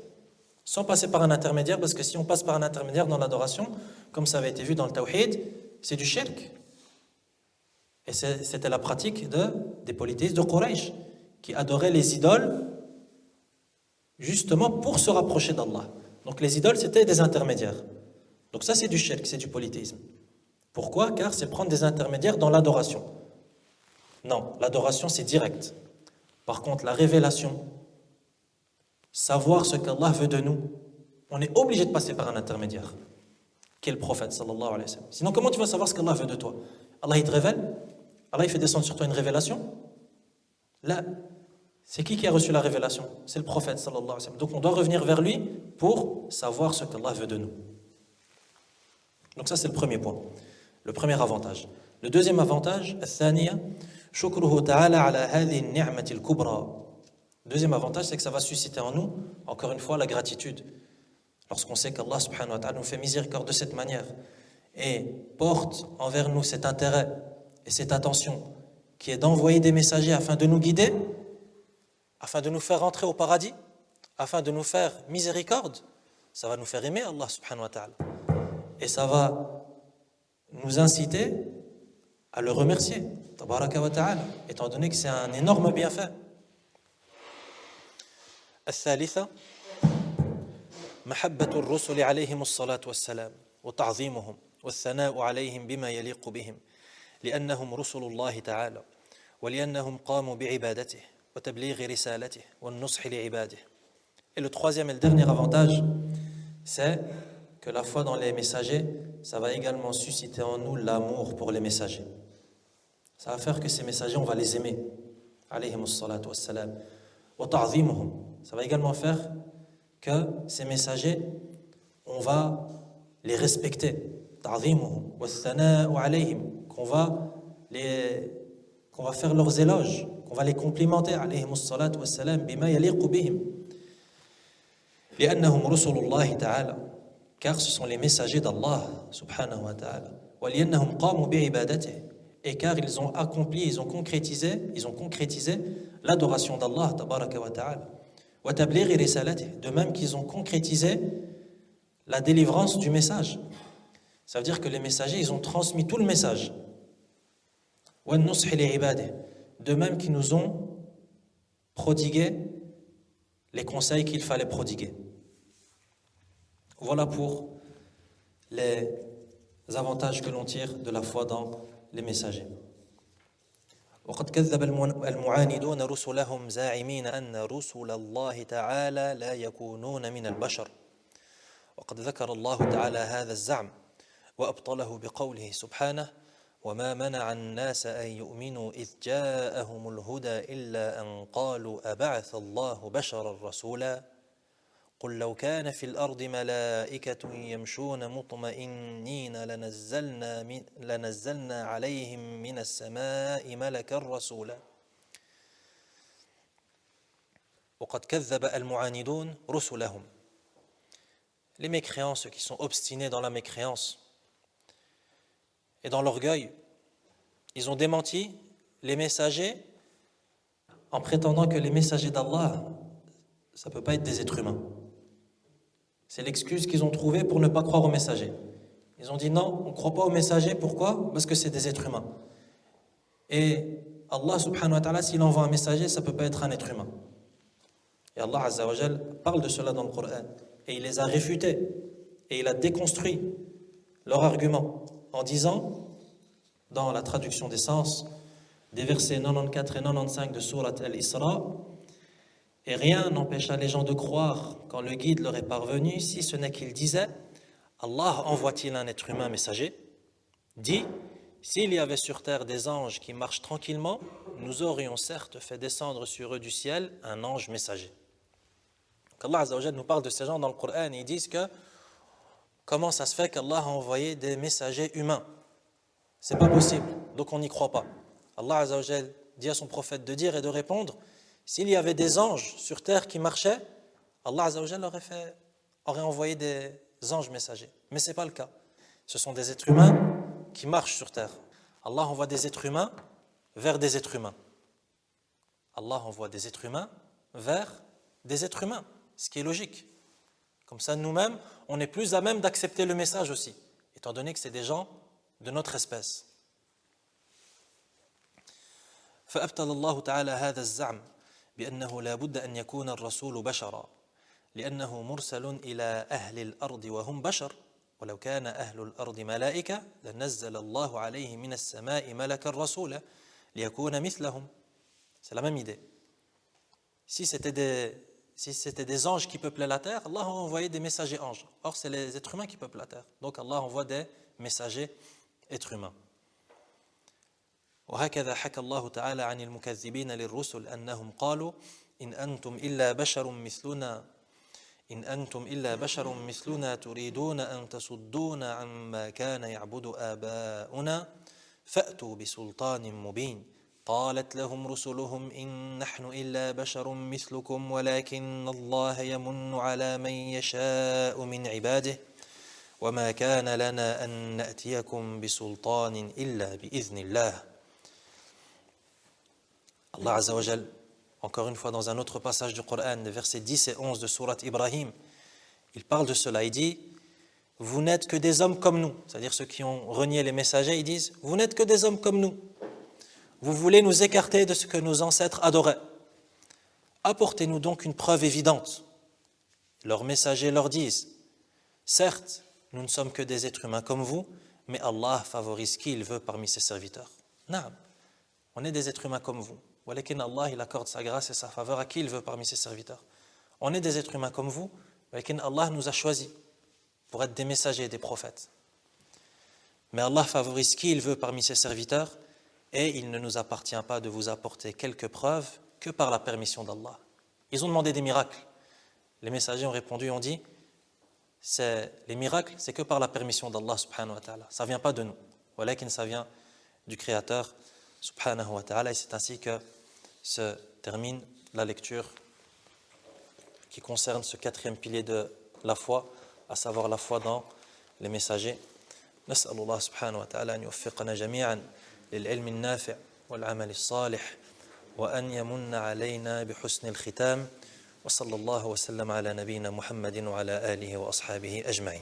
sans passer par un intermédiaire, parce que si on passe par un intermédiaire dans l'adoration, comme ça avait été vu dans le tawhid, c'est du shirk. Et c'était la pratique des polythéistes de Quraysh, qui adoraient les idoles justement pour se rapprocher d'Allah. Donc les idoles, c'était des intermédiaires. Donc ça, c'est du shirk, c'est du polythéisme. Pourquoi? Car c'est prendre des intermédiaires dans l'adoration. Non, l'adoration, c'est direct. Par contre, la révélation, savoir ce qu'Allah veut de nous, on est obligé de passer par un intermédiaire, qui est le prophète, sallallahu alayhi wa sallam. Sinon, comment tu vas savoir ce qu'Allah veut de toi? Allah, il te révèle? Allah, il fait descendre sur toi une révélation? Là, c'est qui a reçu la révélation? C'est le prophète, sallallahu alayhi wa sallam. Donc, on doit revenir vers lui pour savoir ce qu'Allah veut de nous. Donc ça, c'est le premier point, le premier avantage. Le deuxième avantage, الثانية شكره تعالى على هذه النعمة الكبرى. Le deuxième avantage, c'est que ça va susciter en nous, encore une fois, la gratitude. Lorsqu'on sait qu'Allah subhanahu wa ta'ala nous fait miséricorde de cette manière et porte envers nous cet intérêt et cette attention qui est d'envoyer des messagers afin de nous guider, afin de nous faire rentrer au paradis, afin de nous faire miséricorde, ça va nous faire aimer Allah subhanahu wa ta'ala. Et ça va nous inciter à le remercier. tabaraka wa ta'ala, étant donné que c'est un énorme bienfait. الثالثة محبة الرسل عليهم الصلاة والسلام وتعظيمهم والثناء عليهم بما يليق بهم لأنهم رسل الله تعالى ولأنهم قاموا بعبادته وتبليغ رسالته والنصح لعباده. Et le troisième et le dernier avantage, c'est que la foi dans les messagers, ça va également susciter en nous l'amour pour les messagers. Ça va faire que ces messagers, on va les aimer. Alayhimus salatu wassalam. Wa ta'zimuhum. Ça va également faire que ces messagers, on va les respecter. Ta'zimuhum. Wa thana'u alayhim. Qu'on va faire leurs éloges, qu'on va les complimenter. Alayhimus salatu wassalam. Bima yaliqu bihim. لأنهم رسل الله تعالى. Car ce sont les messagers d'Allah subhanahu wa ta'ala. وَلِأَنَّهُمْ قَامُوا بِعِبَادَتِهِ. Et car ils ont accompli, ils ont concrétisé l'adoration d'Allah tabaraka wa ta'ala. وَتَبْلِغِ رِسَالَتِهِ. De même qu'ils ont concrétisé la délivrance du message. Ça veut dire que les messagers, ils ont transmis tout le message. وَالنُّصْحِ لِعِبَادِهِ. De même qu'ils nous ont prodigué les conseils qu'il fallait prodiguer. Voilà pour les avantages que l'on tire de la foi dans les messagers. وقد كذب المعاندون رسلهم زاعمين أن رسل الله تعالى لا يكونون من البشر. وقد ذكر الله تعالى هذا الزعم وأبطله بقوله سبحانه وما منع الناس أن يؤمنوا إذ جاءهم الهدى إلا أن قالوا أبعث الله بشرا رسولا قل لو كان في الأرض ملائكة يمشون مطمئنين لنزلنا عليهم من السماء ملكا رسولا. وقد كذب المعاندون رسلهم. Les mécréants, ceux qui sont obstinés dans la mécréance et dans l'orgueil, ils ont démenti les messagers en prétendant que les messagers d'Allah, ça ne peut pas être des êtres humains. C'est l'excuse qu'ils ont trouvée pour ne pas croire aux messagers. Ils ont dit non, on ne croit pas aux messagers. Pourquoi? Parce que c'est des êtres humains. Et Allah subhanahu wa ta'ala, s'il envoie un messager, ça ne peut pas être un être humain. Et Allah azza wa jal parle de cela dans le Coran. Et il les a réfutés. Et il a déconstruit leur argument en disant, dans la traduction des sens, des versets 94 et 95 de Sourate Al-Isra, et rien n'empêcha les gens de croire quand le guide leur est parvenu, si ce n'est qu'ils disaient, Allah envoie-t-il un être humain messager? Dit, s'il y avait sur terre des anges qui marchent tranquillement, nous aurions certes fait descendre sur eux du ciel un ange messager. Donc Allah Azza wa Jal nous parle de ces gens dans le Coran et ils disent que comment ça se fait qu'Allah a envoyé des messagers humains? C'est pas possible, donc on n'y croit pas. Allah Azza wa Jal dit à son prophète de dire et de répondre, s'il y avait des anges sur terre qui marchaient, Allah Azza wa Jal aurait envoyé des anges messagers. Mais ce n'est pas le cas. Ce sont des êtres humains qui marchent sur terre. Allah envoie des êtres humains vers des êtres humains. Allah envoie des êtres humains vers des êtres humains, ce qui est logique. Comme ça, nous-mêmes, on est plus à même d'accepter le message aussi, étant donné que c'est des gens de notre espèce. فأبطل الله تعالى هذا الزعم بأنه لا بد أن يكون الرسول بشرا لأنه مرسل إلى أهل الأرض وهم بشر ولو كان أهل الأرض ملائكة لنزل الله عليه من السماء ملكا رسولا ليكون مثلهم. C'est la même idée. Si c'était des anges qui peuplaient la terre, Allah a envoyé des messagers anges. Or, c'est les êtres humains qui peuplent la terre. Donc Allah envoie des messagers êtres humains. وهكذا حكى الله تعالى عن المكذبين للرسل أنهم قالوا إن أنتم إلا بشر مثلنا تريدون أن تصدونا عما كان يعبد آباؤنا فأتوا بسلطان مبين قالت لهم رسلهم إن نحن إلا بشر مثلكم ولكن الله يمن على من يشاء من عباده وما كان لنا أن نأتيكم بسلطان إلا بإذن الله. Allah Azza wa Jal, encore une fois dans un autre passage du Coran, les versets 10 et 11 de Sourate Ibrahim, il parle de cela, il dit « Vous n'êtes que des hommes comme nous », c'est-à-dire ceux qui ont renié les messagers, ils disent « Vous n'êtes que des hommes comme nous ». Vous voulez nous écarter de ce que nos ancêtres adoraient. Apportez-nous donc une preuve évidente. Leurs messagers leur disent, certes, nous ne sommes que des êtres humains comme vous, mais Allah favorise qui il veut parmi ses serviteurs. Naam, on est des êtres humains comme vous. Walakin Allah, il accorde sa grâce et sa faveur à qui il veut parmi ses serviteurs. On est des êtres humains comme vous, walakin Allah nous a choisis pour être des messagers et des prophètes. Mais Allah favorise qui il veut parmi ses serviteurs et il ne nous appartient pas de vous apporter quelques preuves que par la permission d'Allah. Ils ont demandé des miracles. Les messagers ont répondu et ont dit, les miracles, c'est que par la permission d'Allah subhanahu wa ta'ala. Ça ne vient pas de nous. Walakin ça vient du Créateur subhanahu wa ta'ala. Et c'est ainsi que se termine la lecture qui concerne ce quatrième pilier de la foi, à savoir la foi dans les messagers. نسأل الله سبحانه وتعالى أن يوفقنا جميعا للعلم النافع والعمل الصالح وأن يمن علينا بحسن الختام وصلى الله وسلم على نبينا محمد وعلى آله وأصحابه أجمعين